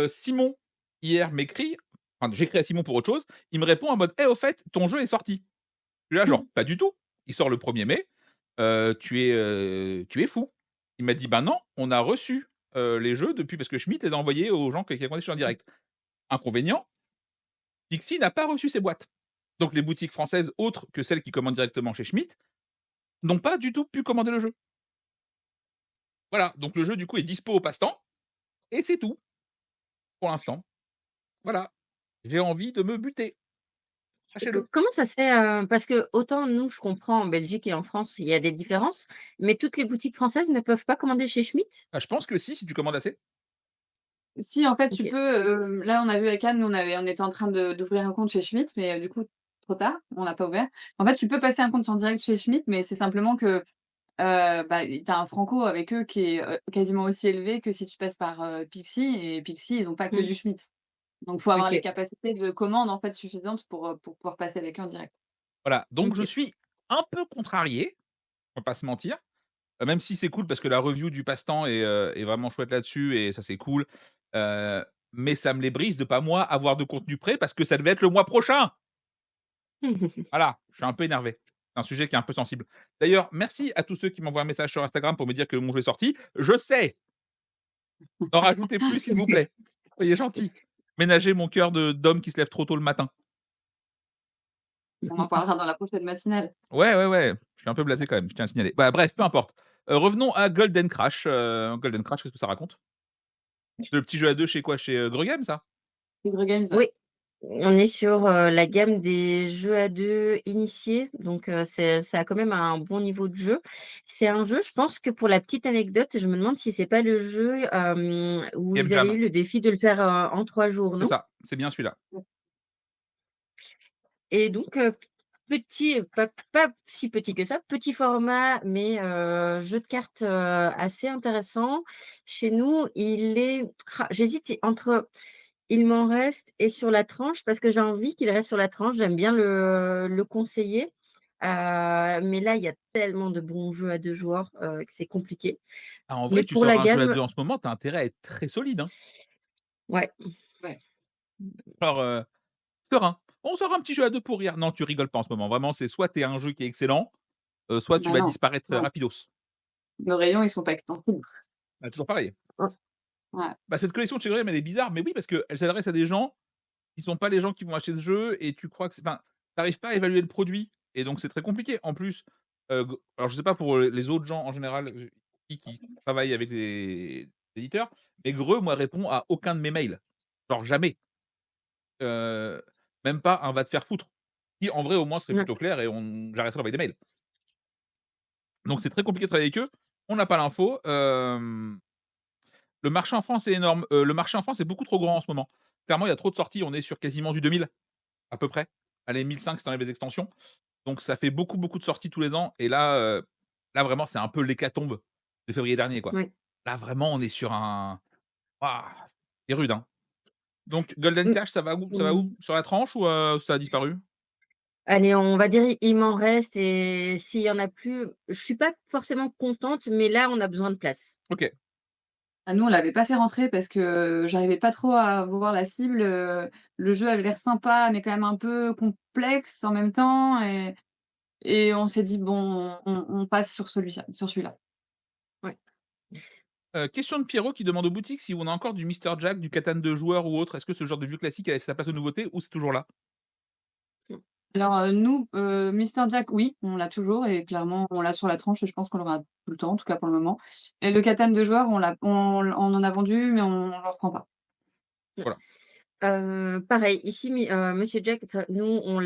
[SPEAKER 1] Simon, hier, m'écrit enfin, j'écris à Simon pour autre chose, il me répond en mode: «Eh, au fait, ton jeu est sorti». Je suis là genre: «Pas du tout, il sort le 1er mai, tu es fou». Il m'a dit: «Ben non, on a reçu, les jeux depuis» parce que Schmitt les a envoyés aux gens qui commandaient chez en direct. Inconvénient, Pixie n'a pas reçu ses boîtes. Donc les boutiques françaises autres que celles qui commandent directement chez Schmitt, n'ont pas du tout pu commander le jeu. Voilà, donc le jeu du coup est dispo au passe-temps et c'est tout, pour l'instant. Voilà. J'ai envie de me buter.
[SPEAKER 3] Et co
[SPEAKER 1] Sachez-le.
[SPEAKER 3] comment ça se fait, parce que autant nous, je comprends en Belgique et en France, il y a des différences, mais toutes les boutiques françaises ne peuvent pas commander chez Schmitt?
[SPEAKER 1] Ah, je pense que si tu commandes assez.
[SPEAKER 2] Si, en fait, tu
[SPEAKER 3] OK.
[SPEAKER 2] peux, là, on a vu avec Anne, nous, on était en train d'ouvrir un compte chez Schmitt, mais du coup, trop tard, on n'a pas ouvert. En fait, tu peux passer un compte en direct chez Schmitt, mais c'est simplement que, bah, tu as un franco avec eux qui est, quasiment aussi élevé que si tu passes par, Pixie et Pixie, ils ont pas que
[SPEAKER 3] Mmh.
[SPEAKER 2] du Schmitt. Donc faut avoir les
[SPEAKER 3] OK.
[SPEAKER 2] capacités de commande, en fait, suffisantes pour pouvoir passer avec eux en direct.
[SPEAKER 1] Voilà, donc je
[SPEAKER 3] OK.
[SPEAKER 1] suis un peu contrarié, on va pas se mentir, même si c'est cool parce que la review du passe-temps est vraiment chouette là-dessus et ça c'est cool, heu, mais ça me les brise de pas moi avoir de contenu prêt parce que ça devait être le mois prochain! Voilà, je suis un peu énervé. C'est un sujet qui est un peu sensible. D'ailleurs, merci à tous ceux qui m'envoient un message sur Instagram pour me dire que mon jeu est sorti. Je sais! En rajoutez plus, s'il vous plaît. Soyez gentils. Ménagez mon cœur de d'homme qui se lève trop tôt le matin.
[SPEAKER 2] On en parlera dans la prochaine matinale.
[SPEAKER 1] Ouais, ouais, ouais, je suis un peu blasé quand même, je tiens à le signaler. Bah, bref, peu importe. Revenons à Golden Crash. Golden Crash, qu'est-ce que ça raconte? C'est le petit jeu à 2 chez quoi? Chez, Greux Games, ça?
[SPEAKER 2] Tigre Games, ouais.
[SPEAKER 3] Oui, on est sur, la gamme des jeux à 2 initiés, donc ça a quand même un bon niveau de jeu. C'est un jeu, je pense que pour la petite anecdote, je me demande si c'est pas le jeu, où
[SPEAKER 1] Game
[SPEAKER 3] ils avaient
[SPEAKER 1] Jam.
[SPEAKER 3] eu le défi de le faire, en 3 jours,
[SPEAKER 1] C'est
[SPEAKER 3] non?
[SPEAKER 1] ça, c'est bien celui-là.
[SPEAKER 3] Et donc, petit, pas si petit que ça, petit format, mais jeu de cartes, assez intéressant. Chez nous, il est j'hésite entre il m'en reste et sur la tranche parce que j'ai envie qu'il reste sur la tranche. J'aime bien le conseiller, mais là, il y a tellement de bons jeux à 2 joueurs, que c'est compliqué.
[SPEAKER 1] Ah, en
[SPEAKER 3] Mais
[SPEAKER 1] vrai, tu
[SPEAKER 3] pour
[SPEAKER 1] sors
[SPEAKER 3] la
[SPEAKER 1] un jeu à
[SPEAKER 3] gamme
[SPEAKER 1] 2 en ce moment, tu as intérêt à être très solide, hein.
[SPEAKER 3] ouais.
[SPEAKER 2] Ouais.
[SPEAKER 1] Alors, serein. On sort un petit jeu à 2 pour rire. Non, tu rigoles pas en ce moment. Vraiment, c'est soit tu es un jeu qui est excellent, soit tu
[SPEAKER 2] Bah
[SPEAKER 1] vas
[SPEAKER 2] non,
[SPEAKER 1] disparaître,
[SPEAKER 2] non.
[SPEAKER 1] rapidos.
[SPEAKER 2] Nos rayons, ils sont pas extensibles.
[SPEAKER 1] Bah, toujours pareil.
[SPEAKER 2] Ouais.
[SPEAKER 1] Bah, cette collection de chez Graham, elle est bizarre, mais oui, parce qu'elle s'adresse à des gens qui sont pas les gens qui vont acheter ce jeu et tu crois que c'est enfin, tu arrives pas à évaluer le produit et donc c'est très compliqué. En plus, g alors je sais pas pour, les autres gens en général, qui travaillent avec les éditeurs, mais Greux, moi, répond à aucun de mes mails. Genre jamais. Heu, Même pas un «va te faire foutre», qui en vrai au moins serait
[SPEAKER 3] Ouais.
[SPEAKER 1] plutôt clair et j'arrêterais d'envoyer des mails. Donc c'est très compliqué de travailler avec eux. On n'a pas l'info. Le marché en France est énorme. Le marché en France est beaucoup trop grand en ce moment. Clairement, il y a trop de sorties. On est sur quasiment du 2000 à peu près. Allez, 1005 si tu enlèves les extensions. Donc ça fait beaucoup, beaucoup de sorties tous les ans et là vraiment c'est un peu l'hécatombe de février dernier, quoi.
[SPEAKER 3] Ouais.
[SPEAKER 1] Là vraiment on est sur un waouh, c'est rude, hein. Donc Golden
[SPEAKER 3] Mmh.
[SPEAKER 1] Cash ça va où?
[SPEAKER 3] Mmh.
[SPEAKER 1] Sur la tranche ou, ça a disparu?
[SPEAKER 3] Allez, on va dire il m'en reste et s'il y en a plus, je suis pas forcément contente, mais là, on a besoin de place.
[SPEAKER 1] OK.
[SPEAKER 2] Ah nous, on l'avait pas fait rentrer parce que j'arrivais pas trop à voir la cible, le jeu avait l'air sympa, mais quand même un peu complexe en même temps et on s'est dit: «Bon, on passe sur celui-là».
[SPEAKER 3] Ouais.
[SPEAKER 1] Question de Pierrot qui demande aux boutiques si on a encore du Mister Jack, du Catan 2 joueurs ou autre. Est-ce que ce genre de vieux classique a sa place aux nouveautés ou c'est toujours là?
[SPEAKER 2] Alors, nous, Mister Jack, oui, on l'a toujours et clairement, on l'a sur la tranche et je pense qu'on l'aura tout le temps, en tout cas pour le moment et le Catan de joueurs, on en a vendu, mais on le reprend pas.
[SPEAKER 1] Voilà.
[SPEAKER 3] Pareil, ici, Monsieur Jack, enfin, nous, on ne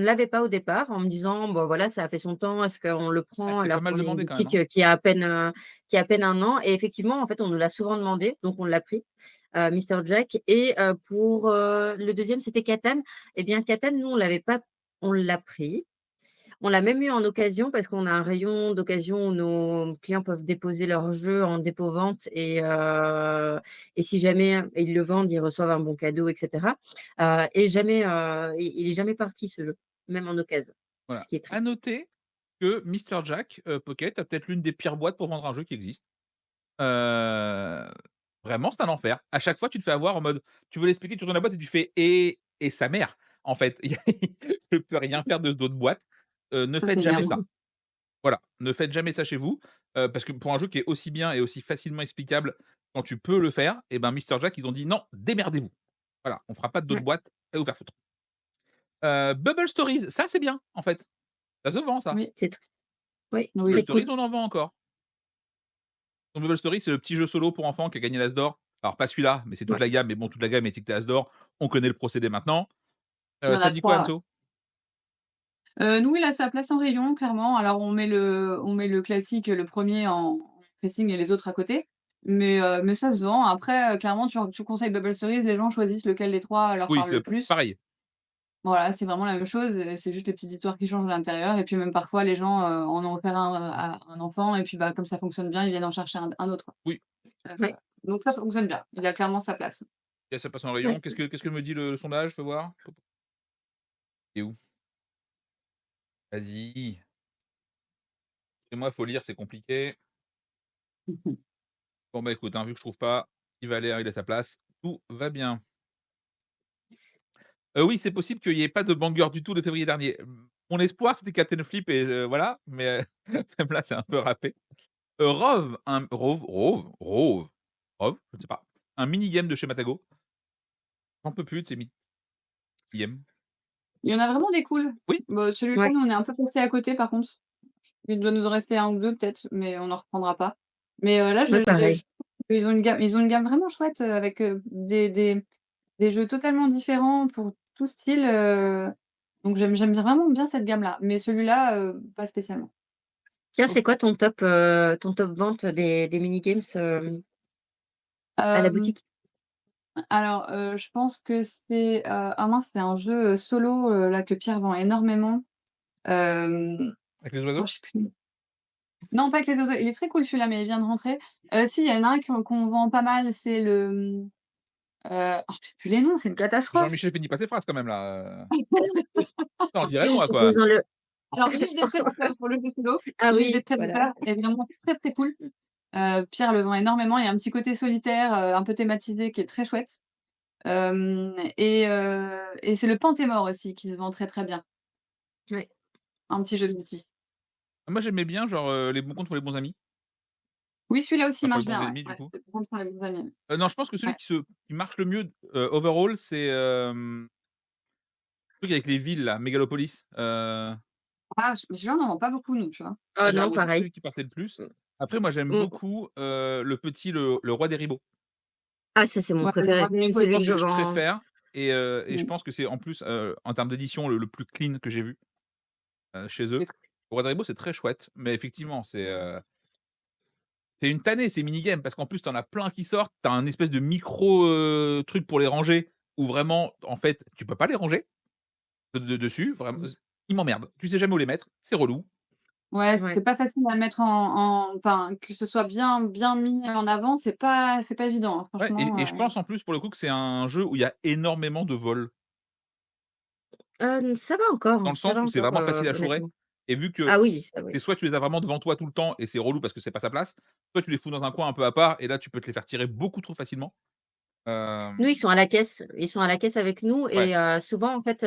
[SPEAKER 3] l'avait pas au départ en me disant: «Bon, voilà, ça a fait son temps, est-ce qu'on le
[SPEAKER 1] Ah,
[SPEAKER 3] prend?»
[SPEAKER 1] c'est pas
[SPEAKER 3] alors
[SPEAKER 1] mal
[SPEAKER 3] qu'on est une
[SPEAKER 1] demandé quand même,
[SPEAKER 3] boutique,
[SPEAKER 1] hein.
[SPEAKER 3] qui a à peine 1 an et effectivement, en fait, on nous l'a souvent demandé, donc on l'a pris, Mister Jack et pour, le deuxième, c'était Catan. Eh bien, Catan, nous, on l'avait pas on l'a pris. On l'a même eu en occasion parce qu'on a un rayon d'occasion où nos clients peuvent déposer leurs jeux en dépôt-vente et si jamais ils le vendent, ils reçoivent un bon cadeau et cetera. Et jamais, il est jamais parti ce jeu, même en occasion, ce
[SPEAKER 1] Voilà.
[SPEAKER 3] qui est
[SPEAKER 1] À
[SPEAKER 3] triste.
[SPEAKER 1] noter que Mister Jack, Pocket a peut-être l'une des pires boîtes pour vendre un jeu qui existe. Heu, Vraiment, c'est un enfer. À chaque fois, tu te fais avoir en mode, tu veux l'expliquer, tu retournes la boîte et tu fais: «Et sa mère!» en fait. Je peux rien faire de d'autres boîtes. Ne
[SPEAKER 2] Ça,
[SPEAKER 1] faites
[SPEAKER 2] c'est
[SPEAKER 1] jamais
[SPEAKER 2] énervant.
[SPEAKER 1] ça. Voilà, ne faites jamais ça chez vous, parce que pour un jeu qui est aussi bien et aussi facilement explicable quand tu peux le faire, et ben, Mister Jack, ils ont dit: «Non, démerdez-vous. Voilà, on fera pas d'autres
[SPEAKER 3] Ouais,
[SPEAKER 1] boîtes, allez vous faire foutre». Bubble Stories, ça c'est bien, en fait. Ça se vend ça.
[SPEAKER 2] Oui,
[SPEAKER 3] c'est tr oui,
[SPEAKER 1] Bubble
[SPEAKER 2] oui.
[SPEAKER 3] très
[SPEAKER 1] Stories,
[SPEAKER 3] cool.
[SPEAKER 1] on en vend encore. Donc Bubble Stories, c'est le petit jeu solo pour enfants qui a gagné l'As d'or. Alors pas celui-là, mais c'est toute
[SPEAKER 3] Ouais.
[SPEAKER 1] la gamme, mais bon, toute la gamme est étiquetée As d'or. On connaît le procédé maintenant.
[SPEAKER 2] Il y en
[SPEAKER 1] Ça
[SPEAKER 2] a
[SPEAKER 1] dit quoi
[SPEAKER 2] 3, ouais.
[SPEAKER 1] Anso?
[SPEAKER 2] Nous, il a sa place en rayon, clairement. Alors on met le classique, le premier en pressing et les autres à côté, mais ça se vend. Après, clairement, tu conseilles Bubble Stories, les gens choisissent lequel des 3 leur
[SPEAKER 1] Oui,
[SPEAKER 2] parle
[SPEAKER 1] c'est
[SPEAKER 2] le plus.
[SPEAKER 1] pareil.
[SPEAKER 2] Voilà, c'est vraiment la même chose, c'est juste les petites histoires qui changent à l'intérieur et puis même parfois les gens, en ont offert un à un enfant et puis, bah, comme ça fonctionne bien, ils viennent en chercher un autre.
[SPEAKER 1] Oui,
[SPEAKER 3] Ouais,
[SPEAKER 2] Donc ça fonctionne bien. Il a clairement sa place.
[SPEAKER 1] et ça passe en rayon.
[SPEAKER 3] ouais.
[SPEAKER 1] Qu'est-ce que me dit le sondage? Fais voir. Il est où? Vas-y. Et moi, faut lire, c'est compliqué. Bon, bah, écoute, hein, vu que je trouve pas, il va aller, il a sa place, tout va bien. Oui, c'est possible qu'il y ait pas de banger du tout de février dernier. mon espoir, c'était Captain Flip et voilà, mais même là, c'est un peu râpé. Rove, je ne sais pas, un mini game de chez Matago. J'en peux plus de ces mini games.
[SPEAKER 2] Il y en a vraiment des cools.
[SPEAKER 1] Oui,
[SPEAKER 2] Bah, celui-là,
[SPEAKER 3] Ouais,
[SPEAKER 2] nous, on est un peu passés à côté par contre. Il doit nous en rester 1 ou 2 peut-être, mais on n'en reprendra pas. Mais, là,
[SPEAKER 3] ouais,
[SPEAKER 2] je
[SPEAKER 3] pareil.
[SPEAKER 2] ils ont une gamme vraiment chouette, avec, des jeux totalement différents pour tout style, donc j'aime vraiment bien cette gamme-là. Mais celui-là, pas spécialement.
[SPEAKER 3] Tiens, c'est
[SPEAKER 1] OK.
[SPEAKER 3] quoi ton top vente des mini games, à la
[SPEAKER 2] Hem,
[SPEAKER 3] boutique?
[SPEAKER 2] alors, je pense que c'est, ah mince, c'est un jeu, solo, là que Pierre vend énormément. Hem,
[SPEAKER 1] Avec les
[SPEAKER 2] oh
[SPEAKER 1] oiseaux?
[SPEAKER 2] je sais plus. Non, pas avec les oiseaux, il est très cool celui-là, mais il vient de rentrer. Si, il y en a un qu'on vend pas mal, c'est le, oh je sais plus les noms, c'est une catastrophe.
[SPEAKER 1] Jean-Michel finit pas ses phrases quand même là, ça on dirait moi quoi.
[SPEAKER 3] Proposons-le.
[SPEAKER 2] Alors l'île des prédateurs pour le jeu solo,
[SPEAKER 3] Ah
[SPEAKER 2] l'île des
[SPEAKER 3] oui, voilà.
[SPEAKER 2] prédateurs est vraiment très, très cool. Pierre le vend énormément, il y a un petit côté solitaire, un peu thématisé qui est très chouette. Et c'est le Pentémort aussi qui se vend très, très bien.
[SPEAKER 3] Ouais.
[SPEAKER 2] Un petit jeu de multi.
[SPEAKER 1] Moi j'aimais bien genre, les bons comptes pour les bons amis,
[SPEAKER 2] Oui, celui-là aussi
[SPEAKER 1] enfin pour les
[SPEAKER 2] marche
[SPEAKER 1] bons
[SPEAKER 2] bien, ouais.
[SPEAKER 1] ennemis du
[SPEAKER 2] Ouais,
[SPEAKER 1] coup.
[SPEAKER 2] c'est pour les bons amis.
[SPEAKER 1] Non, je pense que celui
[SPEAKER 2] Ouais.
[SPEAKER 1] qui marche le mieux, overall, c'est, le truc avec les villes là, Mégalopolis,
[SPEAKER 2] Ah, celui-là, on n'en vend pas beaucoup nous, tu vois?
[SPEAKER 1] ah
[SPEAKER 3] Oh non,
[SPEAKER 1] j'avoue, c'est
[SPEAKER 3] pareil.
[SPEAKER 1] celui qui partait le plus. Après moi j'aime
[SPEAKER 3] Mmh.
[SPEAKER 1] beaucoup, le roi des ribots.
[SPEAKER 3] Ah ça, c'est mon
[SPEAKER 2] Ouais, le
[SPEAKER 3] préféré.
[SPEAKER 2] Roi des
[SPEAKER 3] C'est
[SPEAKER 2] Ribots est
[SPEAKER 3] celui
[SPEAKER 2] pas
[SPEAKER 3] que je
[SPEAKER 2] mal.
[SPEAKER 1] Je
[SPEAKER 3] vends.
[SPEAKER 1] préfère et je
[SPEAKER 2] Mmh.
[SPEAKER 1] pense que c'est en plus, en termes d'édition le plus clean que j'ai vu, chez eux.
[SPEAKER 2] C'est très
[SPEAKER 1] Le roi des ribots, c'est très chouette, mais effectivement, c'est une tannée ces mini-games parce qu'en plus tu en as plein qui sortent, tu as un espèce de micro, truc pour les ranger où vraiment, en fait, tu peux pas les ranger dessus, vraiment,
[SPEAKER 2] mmh.
[SPEAKER 1] ils m'emmerdent. Tu sais jamais où les mettre, c'est relou.
[SPEAKER 2] Ouais,
[SPEAKER 3] Ouais.
[SPEAKER 2] c'est pas facile à mettre enfin, que ce soit bien mis en avant, c'est pas évident, hein,
[SPEAKER 1] Ouais
[SPEAKER 2] franchement,
[SPEAKER 1] et je pense en plus pour le coup que c'est un jeu où il y a énormément de vols. Dans le
[SPEAKER 3] Ça
[SPEAKER 1] sens
[SPEAKER 3] va
[SPEAKER 1] où c'est
[SPEAKER 3] encore,
[SPEAKER 1] vraiment facile à chourer
[SPEAKER 3] honnêtement.
[SPEAKER 1] et vu que
[SPEAKER 3] Ah oui, ça oui.
[SPEAKER 1] c'est soit tu les as vraiment devant toi tout le temps et c'est relou parce que c'est pas sa place, soit tu les fous dans un coin un peu à part et là tu peux te les faire tirer beaucoup trop facilement.
[SPEAKER 3] Nous,
[SPEAKER 1] Hem,
[SPEAKER 3] ils sont à la caisse avec nous
[SPEAKER 1] ouais,
[SPEAKER 3] et souvent, en fait,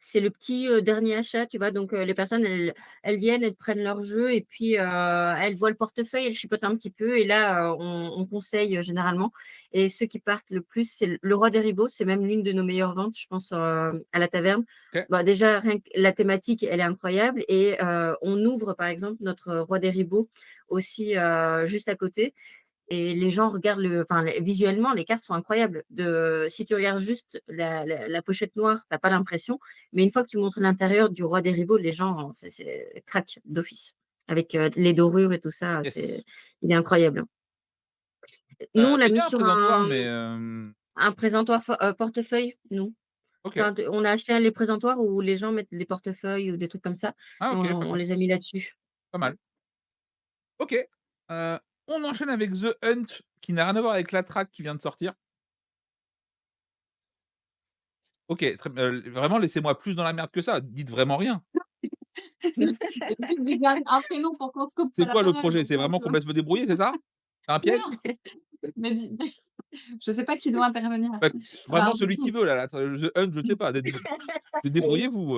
[SPEAKER 3] c'est le petit, dernier achat, tu vois? Donc les personnes, elles viennent, elles prennent leur jeu et puis, elles voient le portefeuille, elles chipotent un petit peu et là, on conseille, généralement et ceux qui partent le plus, c'est le Roi des Ribauds. C'est même l'une de nos meilleures ventes, je pense, à la taverne.
[SPEAKER 1] OK.
[SPEAKER 3] Bah, déjà, rien que la thématique, elle est incroyable et on ouvre, par exemple, notre Roi des Ribauds aussi, juste à côté et les gens regardent enfin, visuellement, les cartes sont incroyables. Si tu regardes juste la pochette noire, tu as pas l'impression, mais une fois que tu montres l'intérieur du Roi des Ribauds, les gens, c'est craquent d'office. Avec les dorures et tout ça,
[SPEAKER 1] Yes.
[SPEAKER 3] il est incroyable. Nous, on l'a
[SPEAKER 1] Il y
[SPEAKER 3] mis
[SPEAKER 1] a un
[SPEAKER 3] sur
[SPEAKER 1] présentoir mais
[SPEAKER 3] un présentoir portefeuille, nous.
[SPEAKER 1] OK.
[SPEAKER 3] Enfin, on a acheté les présentoirs où les gens mettent des portefeuilles ou des trucs comme ça
[SPEAKER 1] Ah
[SPEAKER 3] et
[SPEAKER 1] OK, pas
[SPEAKER 3] on
[SPEAKER 1] con,
[SPEAKER 3] les a mis là-dessus.
[SPEAKER 1] pas
[SPEAKER 3] Ouais.
[SPEAKER 1] mal. OK, on enchaîne avec The Hunt qui n'a rien à voir avec la track qui vient de sortir. OK, vraiment laissez-moi plus dans la merde que ça, dites vraiment rien.
[SPEAKER 2] D'habitude, je donne un prénom pour qu'on se coupe pas
[SPEAKER 1] C'est
[SPEAKER 2] la
[SPEAKER 1] quoi le
[SPEAKER 2] parole,
[SPEAKER 1] projet?
[SPEAKER 2] donc
[SPEAKER 1] C'est
[SPEAKER 2] là,
[SPEAKER 1] vraiment
[SPEAKER 2] tu
[SPEAKER 1] qu'on
[SPEAKER 2] vois?
[SPEAKER 1] me laisse me débrouiller, c'est ça? C'est un piège?
[SPEAKER 2] Non, mais je sais pas qui doit intervenir.
[SPEAKER 1] Bah, vraiment
[SPEAKER 2] Alors
[SPEAKER 1] celui qui veut là, The Hunt, je ne sais pas, débrouillez-vous,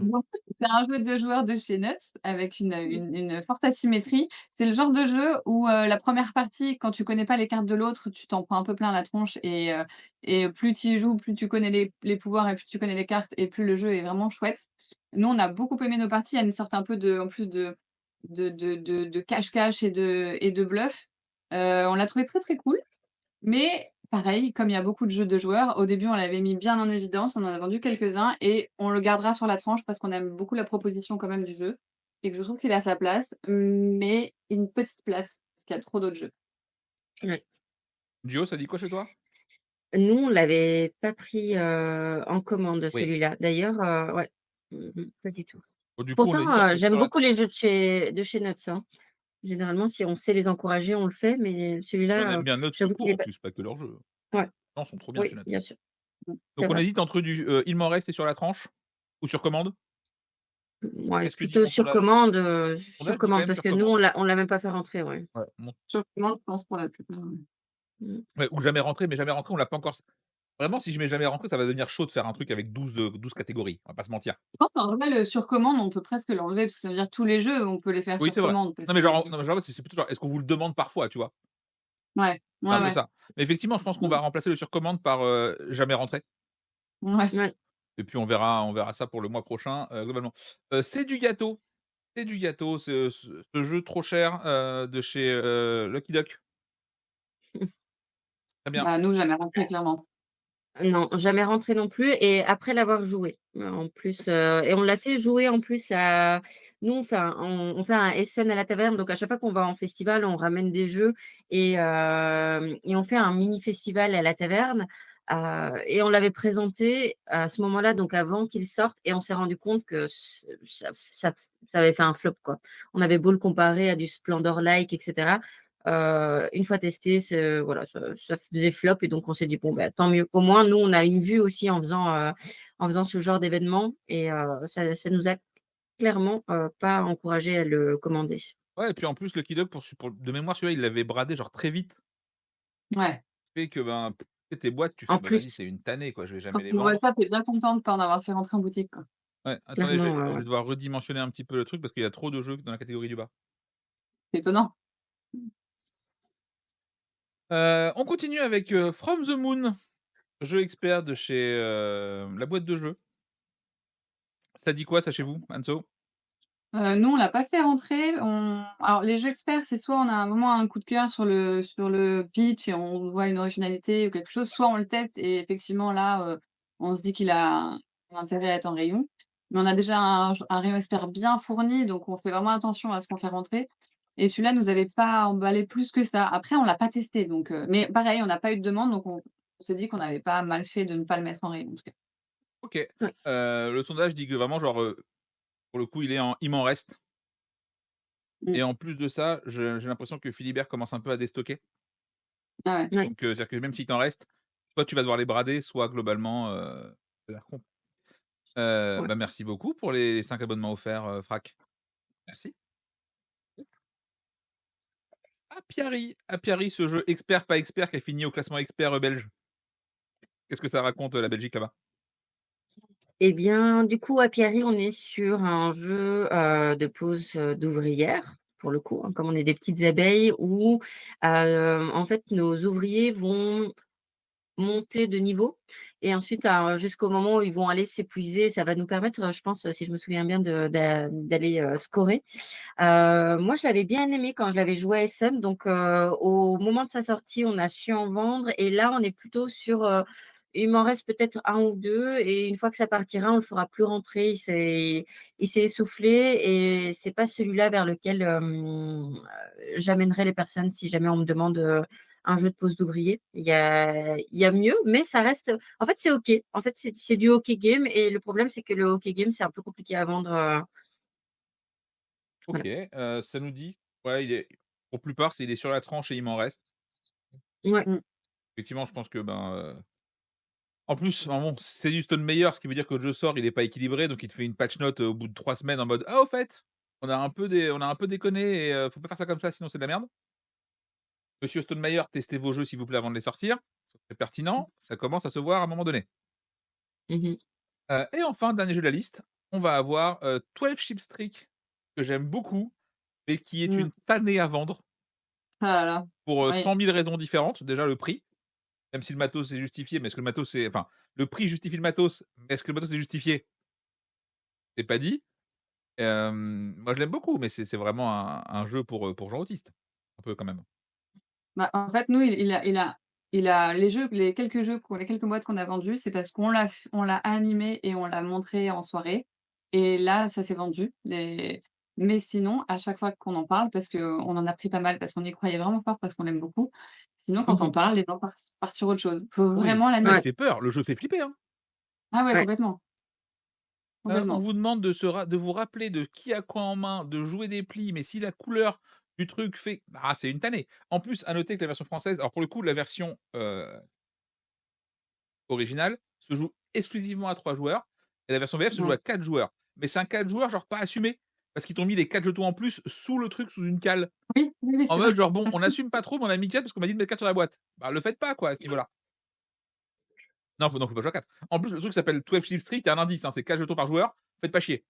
[SPEAKER 2] donc c'est un jeu de joueurs de chez Nuts avec une forte asymétrie. C'est le genre de jeu où, la première partie, quand tu connais pas les cartes de l'autre, tu t'en prends un peu plein la tronche et plus tu y joues, plus tu connais les pouvoirs et plus tu connais les cartes et plus le jeu est vraiment chouette. Nous, on a beaucoup aimé nos parties. Elles nous sortent un peu en plus de cache-cache et de bluff. On l'a trouvé très, très cool. Mais pareil, comme il y a beaucoup de jeux de joueurs, au début, on l'avait mis bien en évidence, on en a vendu quelques-uns et on le gardera sur la tranche parce qu'on aime beaucoup la proposition quand même du jeu et que je trouve qu'il a sa place, mais une petite place, parce qu'il y a trop d'autres jeux.
[SPEAKER 3] Ouais.
[SPEAKER 1] Gio, ça dit quoi chez toi?
[SPEAKER 3] Nous, on l'avait pas pris, en commande
[SPEAKER 1] Oui.
[SPEAKER 3] celui-là. D'ailleurs, ouais, pas du tout.
[SPEAKER 1] Bon du coup, on hésite
[SPEAKER 3] Pourtant,
[SPEAKER 1] entre
[SPEAKER 3] j'aime
[SPEAKER 1] sur la
[SPEAKER 3] beaucoup les jeux de chez Nuts, hein. Généralement, si on sait les encourager, on le fait, mais
[SPEAKER 1] on
[SPEAKER 3] celui-là,
[SPEAKER 1] aime bien Nuts tout
[SPEAKER 3] j'avoue qu'il
[SPEAKER 1] court
[SPEAKER 3] est
[SPEAKER 1] en
[SPEAKER 3] pas
[SPEAKER 1] plus, pas que leurs jeux.
[SPEAKER 3] ouais,
[SPEAKER 1] Non, ils sont trop bien chez
[SPEAKER 3] oui,
[SPEAKER 1] Nuts.
[SPEAKER 3] bien sûr, c'est
[SPEAKER 1] Donc on
[SPEAKER 3] vrai.
[SPEAKER 1] hésite entre Il m'en reste et Sur la tranche ou sur commande?
[SPEAKER 3] Ouais,
[SPEAKER 1] Qu'est-ce que dit
[SPEAKER 3] plutôt
[SPEAKER 1] mon sondage? Mon
[SPEAKER 3] sur
[SPEAKER 1] sondage dit quand
[SPEAKER 3] commande
[SPEAKER 1] même
[SPEAKER 3] parce
[SPEAKER 1] sur
[SPEAKER 3] que nous,
[SPEAKER 1] commande.
[SPEAKER 3] on l'a même pas fait rentrer, ouais.
[SPEAKER 1] Ouais, mon
[SPEAKER 2] Sauf que moi, je pense pour la plupart, ouais.
[SPEAKER 3] Mmh.
[SPEAKER 1] ouais, ou jamais rentré, mais jamais rentré, on l'a pas encore Vraiment, si je mets jamais rentré, ça va devenir chaud de faire un truc avec 12 catégories, on va pas se mentir.
[SPEAKER 2] Je pense qu'en vrai, le sur commande, on peut presque l'enlever parce que ça veut dire que tous les jeux, on peut les faire
[SPEAKER 1] Oui,
[SPEAKER 2] sur
[SPEAKER 1] c'est vrai.
[SPEAKER 2] commande parce
[SPEAKER 1] Non, mais
[SPEAKER 2] que
[SPEAKER 1] genre non, mais genre, c'est plutôt genre, est-ce qu'on vous le demande parfois, tu vois?
[SPEAKER 2] ouais,
[SPEAKER 1] C'est
[SPEAKER 2] ouais,
[SPEAKER 1] un peu
[SPEAKER 2] ouais.
[SPEAKER 1] ça. Mais effectivement, je pense qu'on va remplacer le sur commande par, jamais rentré
[SPEAKER 2] Ouais.
[SPEAKER 3] Ouais.
[SPEAKER 1] et puis on verra ça pour le mois prochain, globalement. C'est du gâteau, c'est du gâteau, ce jeu trop cher, de chez, Lucky Duck. Très bien.
[SPEAKER 2] Bah, nous, jamais rentré clairement.
[SPEAKER 3] Non, jamais rentré non plus et après l'avoir joué, en plus, et on l'a fait jouer en plus à nous on fait un Essen à la taverne, donc à chaque fois qu'on va en festival, on ramène des jeux et on fait un mini festival à la taverne, et on l'avait présenté à ce moment-là, donc avant qu'il sorte et on s'est rendu compte que ça avait fait un flop, quoi. On avait beau le comparer à du Splendor like et cetera, une fois testé, voilà, ça faisait flop et donc on s'est dit: «Bon, bah, tant mieux». Au moins nous, on a une vue aussi en faisant ce genre d'événement et ça nous a clairement, pas encouragé à le commander.
[SPEAKER 1] Ouais et puis en plus Lucky Duck pour de mémoire celui-là, il l'avait bradé genre très vite.
[SPEAKER 2] Ouais.
[SPEAKER 1] Fait que, ben, tes boîtes, tu fais:
[SPEAKER 3] En
[SPEAKER 1] «Bah, vas-y,
[SPEAKER 3] plus,
[SPEAKER 1] c'est une tannée, quoi, je vais
[SPEAKER 2] Quand
[SPEAKER 1] jamais les
[SPEAKER 2] tu vois
[SPEAKER 1] vendre».
[SPEAKER 2] ça, tu es bien content de pas en avoir fait rentrer en boutique, quoi.
[SPEAKER 1] Ouais, attendez,
[SPEAKER 3] clairement,
[SPEAKER 1] je vais devoir redimensionner un petit peu le truc parce qu'il y a trop de jeux dans la catégorie du bas.
[SPEAKER 2] C'est étonnant.
[SPEAKER 1] On continue avec, From the Moon, jeu expert de chez, la boîte de jeux. Ça dit quoi ça chez vous, Anso?
[SPEAKER 2] Nous, on l'a pas fait rentrer. On alors les jeux experts, c'est soit on a un vraiment un coup de cœur sur le pitch et on voit une originalité ou quelque chose, soit on le teste et effectivement là, on se dit qu'il a intérêt à être en rayon. Mais on a déjà un rayon expert bien fourni, donc on fait vraiment attention à ce qu'on fait rentrer et celui-là nous avait pas emballé plus que ça. Après on l'a pas testé donc mais pareil, on n'a pas eu de demande donc on s'est dit qu'on n'avait pas mal fait de ne pas le mettre en rayon, en tout cas.
[SPEAKER 1] OK.
[SPEAKER 3] ouais,
[SPEAKER 1] Le sondage dit que vraiment genre, pour le coup, il m'en reste
[SPEAKER 2] Mmh.
[SPEAKER 1] et en plus de ça, j'ai l'impression que Philibert commence un peu à déstocker.
[SPEAKER 2] Ah ouais.
[SPEAKER 3] ouais,
[SPEAKER 1] Donc, c'est-à-dire que même s'il t'en reste, soit tu vas devoir les brader, soit globalement, ça a l'air con.
[SPEAKER 3] ouais.
[SPEAKER 1] Bah, merci beaucoup pour les 5 abonnements offerts, Frac. Merci. Apiari, ce jeu expert, pas expert, qui a fini au classement expert, belge. Qu'est-ce que ça raconte, la Belgique là-bas?
[SPEAKER 3] Et bien, du coup, à Pierry, on est sur un jeu, de pose, d'ouvrières, pour le coup, hein, comme on est des petites abeilles où, en fait, nos ouvriers vont monter de niveau et ensuite, jusqu'au moment où ils vont aller s'épuiser. Ça va nous permettre, je pense, si je me souviens bien, d'aller, scorer. Moi, je l'avais bien aimé quand je l'avais joué à Essen, donc au moment de sa sortie, on a su en vendre et là, on est plutôt sur, il m'en reste peut-être un ou 2 et une fois que ça partira, on le fera plus rentrer. Il s'est essoufflé et c'est pas celui-là vers lequel, j'amènerai les personnes si jamais on me demande, un jeu de pose d'ouvrier. Il y a mieux, mais ça reste en fait, c'est OK. En fait, c'est du hockey game et le problème, c'est que le hockey game, c'est un peu compliqué à vendre,
[SPEAKER 1] OK,
[SPEAKER 3] voilà.
[SPEAKER 1] ça nous dit ouais, pour plupart, il est sur la tranche et il m'en reste.
[SPEAKER 3] Ouais,
[SPEAKER 2] Mmh.
[SPEAKER 1] Effectivement, je pense que, ben, en plus, bon, c'est du Stone Meyer, ce qui veut dire que le jeu sort, il est pas équilibré, donc il te fait une patch note, au bout de 3 semaines en mode: «Ah, au fait, on a un peu déconné et faut pas faire ça comme ça, sinon c'est de la merde. Monsieur Stone Meyer, testez vos jeux s'il vous plaît avant de les sortir». C'est pertinent, ça commence à se voir à un moment donné.
[SPEAKER 3] mmh mh.
[SPEAKER 1] Et enfin, dernier jeu de la liste, on va avoir, 12 Sheep Streak, que j'aime beaucoup, mais qui est
[SPEAKER 2] Mmh.
[SPEAKER 1] une tannée à vendre
[SPEAKER 2] Ah là là.
[SPEAKER 1] pour,
[SPEAKER 2] Oui.
[SPEAKER 1] 100 000 raisons différentes. Déjà le prix, même si le matos est justifié, mais est-ce que le matos c'est enfin, le prix justifie le matos, mais est-ce que le matos est justifié? C'est pas dit. Moi je l'aime beaucoup, mais c'est vraiment un jeu pour gens autistes. Un peu quand même.
[SPEAKER 2] Bah, en fait, nous, il a les quelques jeux les quelques boîtes qu'on a vendues, c'est parce on l'a animé et on l'a montré en soirée et là, ça s'est vendu. Mais sinon, à chaque fois qu'on en parle, parce qu'on en a pris pas mal, parce qu'on y croyait vraiment fort, parce qu'on l'aime beaucoup, sinon quand on parle, les gens partent sur autre chose. Faut
[SPEAKER 1] Ah oui,
[SPEAKER 2] vraiment
[SPEAKER 1] ah il
[SPEAKER 2] l'animer.
[SPEAKER 3] Ouais,
[SPEAKER 1] fait peur, le jeu fait flipper, hein.
[SPEAKER 2] Ah ouais,
[SPEAKER 3] ouais.
[SPEAKER 2] complètement,
[SPEAKER 1] On
[SPEAKER 2] complètement.
[SPEAKER 1] vous demande de vous rappeler de qui a quoi en main, de jouer des plis, mais si la couleur du truc fait c'est une tannée. En plus, à noter que la version française alors pour le coup, la version, originale se joue exclusivement à 3 joueurs et la version VF se joue à
[SPEAKER 2] Ouais.
[SPEAKER 1] 4 joueurs. Mais c'est un 4 joueurs genre pas assumé, parce qu'ils t'ont mis les 4 jetons en plus sous le truc, sous une cale.
[SPEAKER 2] Oui, oui, oui,
[SPEAKER 1] En
[SPEAKER 2] c'est vrai.
[SPEAKER 1] mode genre: «Bon, on assume pas trop, mais on a mis 4 parce qu'on m'a dit de mettre 4 sur la boîte». Bah, le faites pas quoi, à ce niveau-là. Non, faut pas jouer à 4. En plus, le truc s'appelle 12 Shield Streak, il y a un indice, hein, c'est 4 jetons par joueur, faites pas chier.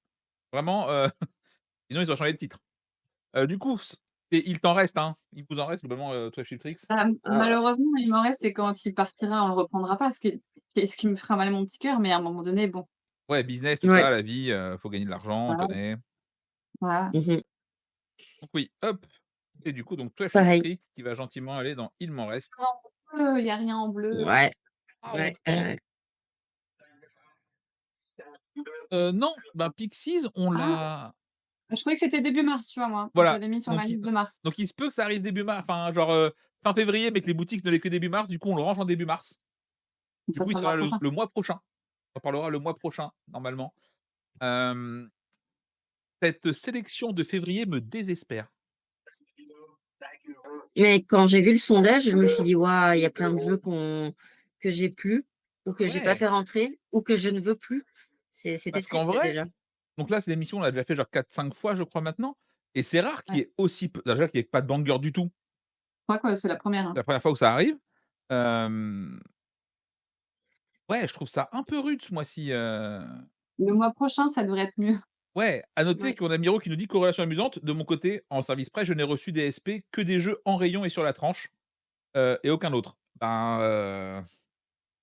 [SPEAKER 1] Vraiment, sinon ils auraient changé le titre. Du coup, il t'en reste, hein, il vous en reste globalement, 12 Shield Tricks?
[SPEAKER 3] Heu,
[SPEAKER 2] Malheureusement, il m'en reste et quand il partira, on le reprendra pas, ce qui me fera mal à mon petit cœur, mais à un moment donné, bon,
[SPEAKER 1] Ouais, business, tout
[SPEAKER 3] ouais.
[SPEAKER 1] ça, la vie, faut gagner de l'argent, on
[SPEAKER 2] voilà,
[SPEAKER 1] connaît.
[SPEAKER 2] voilà.
[SPEAKER 3] Mmh.
[SPEAKER 1] Donc oui, hop et du coup, donc 12 Shield
[SPEAKER 3] Pareil.
[SPEAKER 1] Streak qui va gentiment aller dans il m'en reste.
[SPEAKER 2] En bleu, il y a rien en bleu.
[SPEAKER 3] Ouais,
[SPEAKER 1] Ah
[SPEAKER 3] ouais,
[SPEAKER 1] non, bah, Pixies, on
[SPEAKER 2] Ah!
[SPEAKER 1] l'a
[SPEAKER 2] Je croyais que c'était début mars, tu vois, moi? Je
[SPEAKER 1] voilà,
[SPEAKER 2] l'avais mis sur ma liste de mars.
[SPEAKER 1] donc il se peut que ça arrive début mars, enfin genre, fin février, mais que les boutiques ne l'aient que début mars, du coup, on le range en début mars.
[SPEAKER 2] Donc
[SPEAKER 1] Du
[SPEAKER 2] ça
[SPEAKER 1] coup, il
[SPEAKER 2] sera le mois
[SPEAKER 1] sera
[SPEAKER 2] prochain.
[SPEAKER 1] le mois prochain. On en parlera le mois prochain, normalement. Hem, cette sélection de février me désespère.
[SPEAKER 3] mais quand j'ai vu le sondage, je me suis dit: «Waouh, il y a plein de jeux que j'ai plus ou que j'ai pas
[SPEAKER 1] Ouais,
[SPEAKER 3] fait rentrer ou que je ne veux plus». C'était
[SPEAKER 1] parce qu'en
[SPEAKER 3] triste
[SPEAKER 1] vrai
[SPEAKER 3] déjà.
[SPEAKER 1] donc là, c'est l'émission, on l'a déjà fait genre 4-5 fois, je crois, maintenant et c'est rare qu'il y
[SPEAKER 2] Ouais.
[SPEAKER 1] ait aussi peu déjà qu'il y ait pas de banger du tout.
[SPEAKER 2] Je crois que c'est la première,
[SPEAKER 1] C'est
[SPEAKER 2] hein.
[SPEAKER 1] la première fois où ça arrive. Hem, ouais, je trouve ça un peu rude ce mois-ci,
[SPEAKER 2] Le mois prochain, ça devrait être mieux.
[SPEAKER 1] ouais, à noter
[SPEAKER 3] Ouais.
[SPEAKER 1] qu'on a Miro qui nous dit: «Corrélation amusante». De mon côté, en service presse, je n'ai reçu des SP que des jeux en rayon et sur la tranche, et aucun autre. Ben,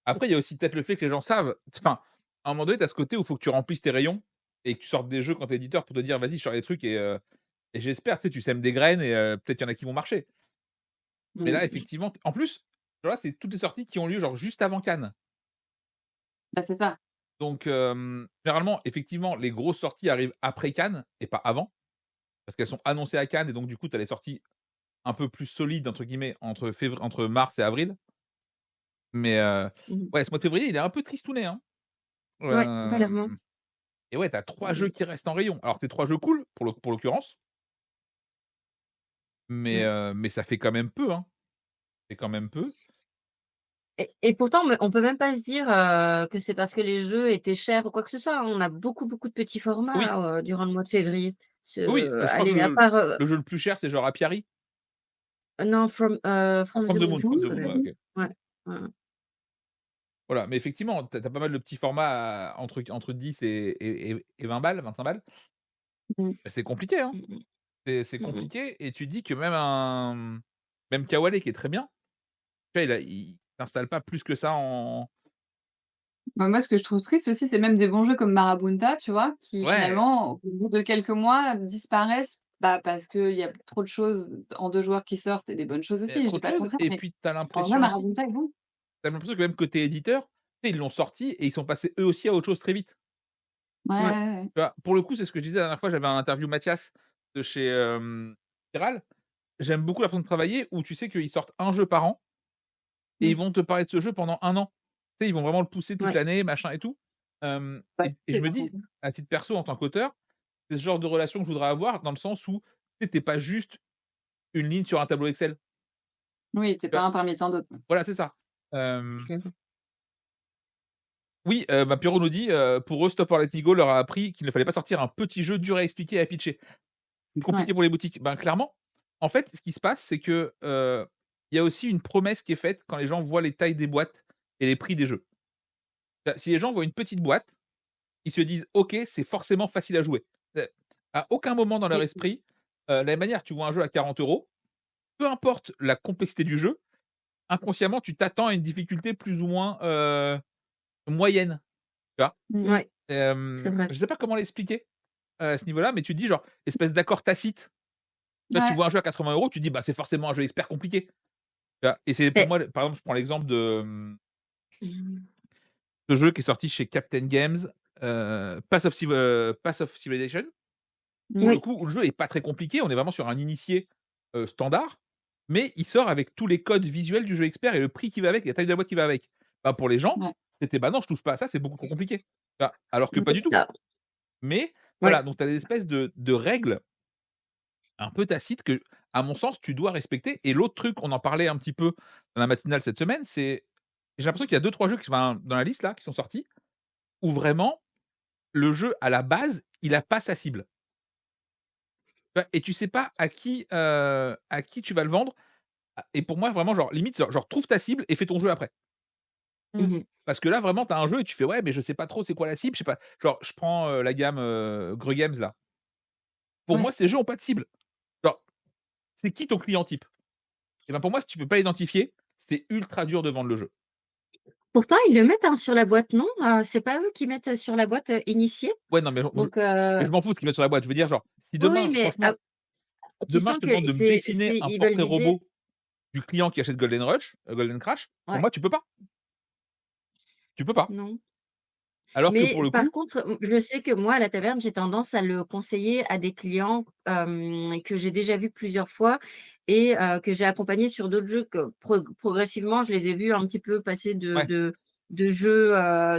[SPEAKER 1] après, il y a aussi peut-être le fait que les gens savent enfin, à un moment donné, tu as ce côté où il faut que tu remplisses tes rayons et que tu sortes des jeux quand tu es éditeur pour te dire: «Vas-y, je sors des trucs et j'espère», tu sais, tu sèmes des graines et peut-être qu'il y en a qui vont marcher. Mais là,
[SPEAKER 2] Mmh.
[SPEAKER 1] effectivement, en plus, tu vois, c'est toutes les sorties qui ont lieu genre juste avant Cannes.
[SPEAKER 2] Bah, c'est ça.
[SPEAKER 1] Donc, généralement, effectivement, les grosses sorties arrivent après Cannes et pas avant, parce qu'elles sont annoncées à Cannes et donc du coup, tu as les sorties un peu plus «solides» entre guillemets entre mars et avril. Mais,
[SPEAKER 3] Mmh.
[SPEAKER 1] ouais, ce mois de février, il est un peu tristouné, hein.
[SPEAKER 3] Ouais, clairement.
[SPEAKER 1] Hem Et ouais, tu as 3 jeux
[SPEAKER 3] Mmh.
[SPEAKER 1] qui restent en rayon. Alors c'est 3 jeux cool pour l'occurrence,
[SPEAKER 3] Ouais.
[SPEAKER 1] mais ça fait quand même peu, hein. C'est quand même peu.
[SPEAKER 3] Et pourtant, on peut même pas se dire, que c'est parce que les jeux étaient chers ou quoi que ce soit, hein. On a beaucoup, beaucoup de petits
[SPEAKER 1] Oui,
[SPEAKER 3] formats, durant le mois de février.
[SPEAKER 1] oui, je crois que
[SPEAKER 3] Allez, à part,
[SPEAKER 1] le jeu le plus cher, c'est genre Apiari?
[SPEAKER 3] non,
[SPEAKER 1] Ah,
[SPEAKER 3] From
[SPEAKER 1] From
[SPEAKER 3] the
[SPEAKER 1] the
[SPEAKER 3] Moon,
[SPEAKER 1] Moon,
[SPEAKER 3] je
[SPEAKER 1] From
[SPEAKER 3] pense
[SPEAKER 1] the
[SPEAKER 3] quand
[SPEAKER 1] Moon,
[SPEAKER 3] même.
[SPEAKER 1] ouais, OK.
[SPEAKER 3] Ouais, ouais, ouais.
[SPEAKER 1] Voilà, mais effectivement, tu as pas mal de petits formats entre 10 et 20 balles, 25 balles.
[SPEAKER 3] Mmh.
[SPEAKER 1] Bah, c'est compliqué, hein.
[SPEAKER 3] Mmh mh.
[SPEAKER 1] C'est
[SPEAKER 3] Mmh mh.
[SPEAKER 1] compliqué et tu te dis que même Kawale qui est très bien, tu vois, il s'installe pas plus que ça en
[SPEAKER 2] Bah, moi, ce que je trouve triste aussi, c'est même des bons jeux comme Marabunta, tu vois? Qui
[SPEAKER 1] ouais,
[SPEAKER 2] finalement, au bout de quelques mois, disparaissent, bah, parce qu'il y a trop de choses en 2 joueurs qui sortent et des bonnes choses
[SPEAKER 1] il y a
[SPEAKER 2] aussi, je
[SPEAKER 1] trop
[SPEAKER 2] dis
[SPEAKER 1] de
[SPEAKER 2] pas le
[SPEAKER 1] choses
[SPEAKER 2] contraire,
[SPEAKER 1] et
[SPEAKER 2] mais
[SPEAKER 1] puis tu as
[SPEAKER 2] en vrai,
[SPEAKER 1] l'impression aussi
[SPEAKER 2] Marabunta est bon.
[SPEAKER 1] tu as l'impression que même côté éditeur, tu sais, ils l'ont sorti et ils sont passés eux aussi à autre chose très vite.
[SPEAKER 2] Ouais,
[SPEAKER 3] Ouais.
[SPEAKER 2] ouais, ouais.
[SPEAKER 1] Tu vois? Pour le coup, c'est ce que je disais la dernière fois, j'avais un interview Mathias de chez, Kiral. J'aime beaucoup la façon de travailler où tu sais qu'ils sortent un jeu par an et
[SPEAKER 2] Mmh.
[SPEAKER 1] ils vont te parler de ce jeu pendant un an. Tu sais, ils vont vraiment le pousser toute
[SPEAKER 3] Ouais.
[SPEAKER 1] l'année, machin et tout.
[SPEAKER 2] Ouais,
[SPEAKER 1] Et je
[SPEAKER 2] c'est
[SPEAKER 1] me
[SPEAKER 2] bien fait
[SPEAKER 1] dis,
[SPEAKER 2] ça.
[SPEAKER 1] à titre perso, en tant qu'auteur, c'est ce genre de relation que je voudrais avoir dans le sens où, tu sais, tu pas juste une ligne sur un tableau Excel,
[SPEAKER 2] Oui, c'est
[SPEAKER 1] tu
[SPEAKER 2] pas
[SPEAKER 1] vois?
[SPEAKER 2] un parmi tant d'autres.
[SPEAKER 1] Voilà, c'est ça.
[SPEAKER 3] C'est
[SPEAKER 1] Hem,
[SPEAKER 3] clair.
[SPEAKER 1] oui, bah, Pierrot nous dit, pour eux, Stop or Let Me Go leur a appris qu'il ne fallait pas sortir un petit jeu dur à expliquer et à pitcher.
[SPEAKER 2] Ouais.
[SPEAKER 1] Compliqué pour les boutiques. Ben, clairement, en fait, ce qui se passe, c'est que, il y a aussi une promesse qui est faite quand les gens voient les tailles des boîtes et les prix des jeux. Bah, si les gens voient une petite boîte, ils se disent: «OK, c'est forcément facile à jouer». À aucun moment dans leur
[SPEAKER 2] Et
[SPEAKER 1] esprit, de la même manière, tu vois un jeu à 40 €, peu importe la complexité du jeu, inconsciemment, tu t'attends à une difficulté plus ou moins, moyenne, tu vois?
[SPEAKER 2] mmh mh.
[SPEAKER 3] Ouais, c'est vrai.
[SPEAKER 1] Je sais pas comment l'expliquer, à ce niveau-là, mais tu te dis genre, espèce d'accord tacite. Tu vois, tu
[SPEAKER 2] Ouais.
[SPEAKER 1] vois un jeu à 80 €, tu te dis: «Bah, c'est forcément un jeu expert compliqué». Tu vois? Et c'est pour
[SPEAKER 3] Et
[SPEAKER 1] moi, par exemple, je prends l'exemple de,
[SPEAKER 3] mmh,
[SPEAKER 1] ce jeu qui est sorti chez Captain Games, Path of Civilization, pour le
[SPEAKER 3] oui,
[SPEAKER 1] coup, où le jeu est pas très compliqué, on est vraiment sur un initié, standard, mais il sort avec tous les codes visuels du jeu expert et le prix qui va avec et la taille de la boîte qui va avec. Bah, pour les gens,
[SPEAKER 2] Ouais.
[SPEAKER 1] c'était: «Bah, non, je touche pas à ça, c'est beaucoup trop compliqué». Tu vois? Alors que pas
[SPEAKER 3] oui,
[SPEAKER 1] du tout.
[SPEAKER 3] ah,
[SPEAKER 1] Mais
[SPEAKER 3] ouais.
[SPEAKER 1] voilà, donc tu as des espèces de règles un peu tacites que, à mon sens, tu dois respecter et l'autre truc, on en parlait un petit peu dans la matinale cette semaine, c'est j'ai l'impression qu'il y a 2-3 jeux qui enfin, dans la liste là, qui sont sortis, où vraiment le jeu à la base, il a pas sa cible. Tu vois? Et tu sais pas à qui tu vas le vendre. Et pour moi, vraiment, genre limite, genre trouve ta cible et fais ton jeu après.
[SPEAKER 3] Mmh.
[SPEAKER 1] Parce que là, vraiment, tu as un jeu et tu fais: «Ouais, mais je sais pas trop c'est quoi la cible», je sais pas. Genre, je prends, la gamme, Greux Games là. Pour moi,
[SPEAKER 2] Ouais.
[SPEAKER 1] ces jeux ont pas de cible. Genre, c'est qui ton client type? Et ben, pour moi, si tu peux pas l'identifier, c'est ultra dur de vendre le jeu.
[SPEAKER 3] Pourtant, ils le mettent, hein, sur la boîte, non? C'est pas eux qui mettent, sur la boîte, initié?
[SPEAKER 1] Ouais, non,
[SPEAKER 3] Donc
[SPEAKER 1] mais je m'en fous de ce qu'ils mettent sur la boîte. Je veux dire, genre, si
[SPEAKER 3] oui,
[SPEAKER 1] demain,
[SPEAKER 3] mais
[SPEAKER 1] franchement,
[SPEAKER 3] tu
[SPEAKER 1] demain, je
[SPEAKER 3] sens
[SPEAKER 1] te
[SPEAKER 3] que
[SPEAKER 1] demande de me dessiner un
[SPEAKER 3] ils veulent
[SPEAKER 1] portrait
[SPEAKER 3] viser
[SPEAKER 1] robot du client qui achète Golden Rush, Golden Crash, pour
[SPEAKER 3] ouais,
[SPEAKER 1] moi, tu peux pas. Tu peux pas.
[SPEAKER 3] non.
[SPEAKER 1] Alors que
[SPEAKER 3] Mais
[SPEAKER 1] pour le
[SPEAKER 3] par
[SPEAKER 1] coup
[SPEAKER 3] contre, je sais que moi, à la taverne, j'ai tendance à le conseiller à des clients, que j'ai déjà vus plusieurs fois et que j'ai accompagnés sur d'autres jeux que progressivement, je les ai vus un petit peu passer
[SPEAKER 1] ouais,
[SPEAKER 3] de jeux,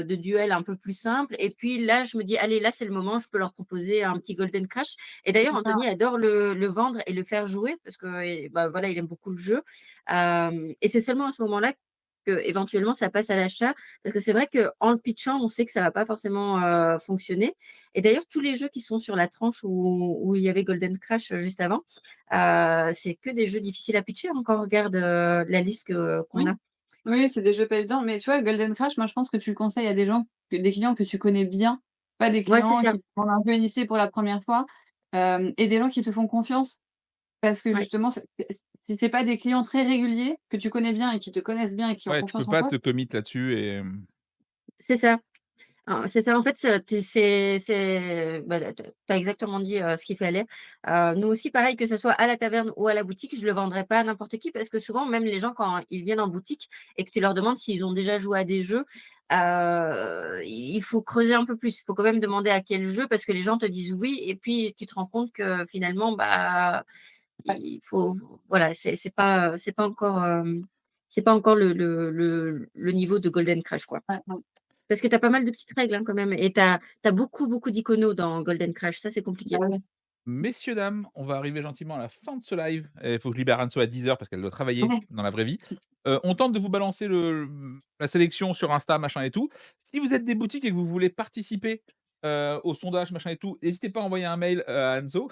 [SPEAKER 3] de duels un peu plus simples et puis là, je me dis: «Allez, là, c'est le moment, je peux leur proposer un petit Golden Crash» et d'ailleurs,
[SPEAKER 2] C'est ça.
[SPEAKER 3] Anthony adore le vendre et le faire jouer parce que, bah, voilà, il aime beaucoup le jeu, et c'est seulement à ce moment-là qu'éventuellement ça passe à l'achat parce que c'est vrai qu'en le pitchant, on sait que ça va pas forcément, fonctionner et d'ailleurs tous les jeux qui sont sur la tranche où il y avait Golden Crash, juste avant, c'est que des jeux difficiles à pitcher, hein, quand on regarde, la liste qu'on
[SPEAKER 2] Oui.
[SPEAKER 3] a.
[SPEAKER 2] Oui, c'est des jeux pas évidents, mais tu vois, le Golden Crash, moi, je pense que tu le conseilles à des clients que tu connais bien, pas des
[SPEAKER 3] Ouais, c'est
[SPEAKER 2] clients
[SPEAKER 3] ça.
[SPEAKER 2] qui te demandent un peu initiés pour la première fois, et des gens qui te font confiance. Parce que
[SPEAKER 3] Ouais,
[SPEAKER 2] justement, si c'est pas des clients très réguliers, que tu connais bien et qui te connaissent bien et qui ont
[SPEAKER 1] ouais, tu peux
[SPEAKER 2] confiance en
[SPEAKER 1] pas
[SPEAKER 2] toi.
[SPEAKER 1] te commit là-dessus et
[SPEAKER 3] c'est ça. C'est ça, en fait, c'est bah, tu as exactement dit, ce qu'il fallait. Nous aussi, pareil, que ce soit à la taverne ou à la boutique, je le vendrai pas à n'importe qui parce que souvent, même les gens, quand ils viennent en boutique et que tu leur demandes s'ils ont déjà joué à des jeux, il faut creuser un peu plus. Il faut quand même demander à quel jeu parce que les gens te disent «oui» et puis tu te rends compte que finalement, bah,
[SPEAKER 2] Ouais,
[SPEAKER 3] il faut voilà, c'est pas encore, c'est pas encore le niveau de Golden Crash, quoi.
[SPEAKER 2] ouais, ouais.
[SPEAKER 3] Parce que tu as pas mal de petites règles, hein, quand même et tu as beaucoup, beaucoup d'iconos dans Golden Crash, ça c'est
[SPEAKER 2] Bah,
[SPEAKER 3] compliqué.
[SPEAKER 2] ouais.
[SPEAKER 1] messieurs, dames, on va arriver gentiment à la fin de ce live et il faut que je libère Anso à 10 heures parce qu'elle doit travailler
[SPEAKER 2] Ouais.
[SPEAKER 1] dans la vraie vie. On tente de vous balancer la sélection sur Insta, machin et tout. Si vous êtes des boutiques et que vous voulez participer, au sondage, machin et tout, n'hésitez pas à envoyer un mail, à Anso,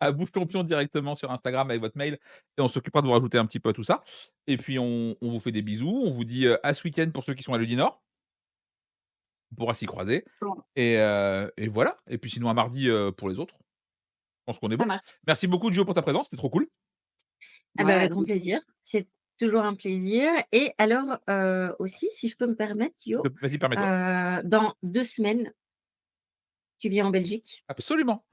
[SPEAKER 1] à Bouffe ton pion directement sur Instagram avec votre mail et on s'occupera de vous rajouter un petit peu à tout ça et puis on vous fait des bisous, on vous dit, à ce week-end pour ceux qui sont à Ludinor. On pourra s'y croiser
[SPEAKER 2] Bon,
[SPEAKER 1] et voilà et puis sinon à mardi, pour les autres. Je pense qu'on est
[SPEAKER 2] ça
[SPEAKER 1] bon.
[SPEAKER 2] marche.
[SPEAKER 1] Merci beaucoup Gio pour ta présence, c'était trop cool.
[SPEAKER 3] Ah bah,
[SPEAKER 2] Ouais,
[SPEAKER 3] avec grand plaisir, c'est toujours un plaisir et alors, aussi si je peux me permettre Yo,
[SPEAKER 1] Vas-y, permets-toi.
[SPEAKER 3] dans 2 semaines, tu viens en Belgique
[SPEAKER 1] Absolument.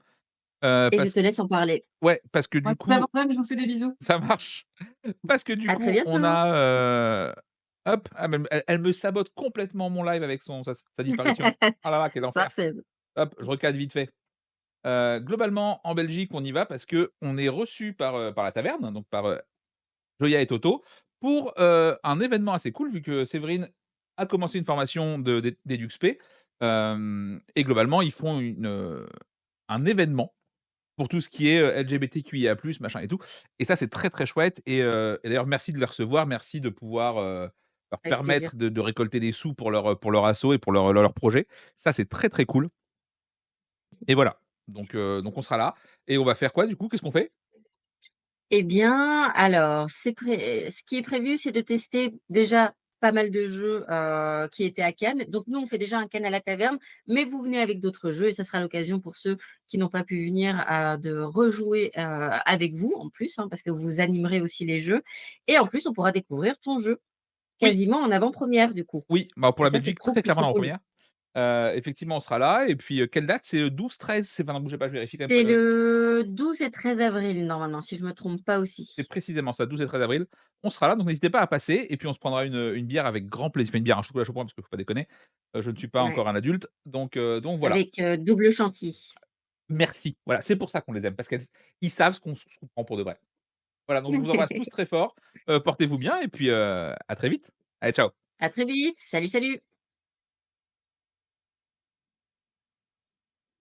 [SPEAKER 3] et je
[SPEAKER 1] Parce
[SPEAKER 3] te laisse en parler.
[SPEAKER 1] ouais, parce que
[SPEAKER 2] moi,
[SPEAKER 1] du
[SPEAKER 2] c'est pas
[SPEAKER 1] coup
[SPEAKER 2] vrai, mais je vous fais des bisous.
[SPEAKER 1] ça marche. Parce que du
[SPEAKER 3] À très
[SPEAKER 1] coup, on
[SPEAKER 3] bientôt.
[SPEAKER 1] a, hop, ah mais elle me sabote complètement mon live avec sa disparition. Ah là là, quel enfer.
[SPEAKER 3] Parfait.
[SPEAKER 1] Hop, je recadre vite fait. Globalement, en Belgique, on y va parce qu'on est reçu par la taverne, donc par, Joya et Toto, pour, un événement assez cool vu que Séverine a commencé une formation d'EduxP, et globalement, ils font un événement pour tout ce qui est, LGBTQIA+, machin et tout et ça, c'est très, très chouette et d'ailleurs merci de les recevoir, merci de pouvoir, leur
[SPEAKER 3] Avec plaisir.
[SPEAKER 1] permettre de récolter des sous pour leur asso et pour leur projet. Ça, c'est très, très cool et voilà. Donc on sera là et on va faire quoi du coup? Qu'est-ce qu'on fait?
[SPEAKER 3] Eh bien, alors, ce qui est prévu, c'est de tester déjà pas mal de jeux, qui étaient à Cannes. Donc nous, on fait déjà un Cannes à la taverne, mais vous venez avec d'autres jeux et ça sera l'occasion pour ceux qui n'ont pas pu venir, de rejouer, avec vous en plus, hein, parce que vous animerez aussi les jeux et en plus, on pourra découvrir ton jeu,
[SPEAKER 1] Oui,
[SPEAKER 3] quasiment en avant-première du coup
[SPEAKER 1] oui, bah, pour
[SPEAKER 3] et
[SPEAKER 1] la
[SPEAKER 3] ça, c'est
[SPEAKER 1] Belgique,
[SPEAKER 3] trop
[SPEAKER 1] très
[SPEAKER 3] cool,
[SPEAKER 1] clairement
[SPEAKER 3] trop
[SPEAKER 1] en
[SPEAKER 3] cool.
[SPEAKER 1] première. Effectivement, on sera là et puis, quelle date? C'est, 12-13? C'est enfin, non, bougez pas, je vérifie quand
[SPEAKER 3] C'est
[SPEAKER 1] même.
[SPEAKER 3] le 12 et 13 avril normalement, si je me trompe pas
[SPEAKER 1] C'est
[SPEAKER 3] aussi.
[SPEAKER 1] précisément ça, 12 et 13 avril. On sera là, donc n'hésitez pas à passer et puis on se prendra une bière avec grand plaisir. Enfin une bière, un chocolat chaud poing parce qu'il faut pas déconner. Je ne suis pas
[SPEAKER 3] Ouais,
[SPEAKER 1] encore un adulte, donc voilà.
[SPEAKER 3] avec, double chantilly.
[SPEAKER 1] Merci. Voilà, c'est pour ça qu'on les aime parce qu'ils savent ce qu'on prend pour de vrai. Voilà, donc je vous embrasse tous très fort, portez-vous bien et puis, à très vite. Allez, ciao.
[SPEAKER 3] À très vite. Salut, salut.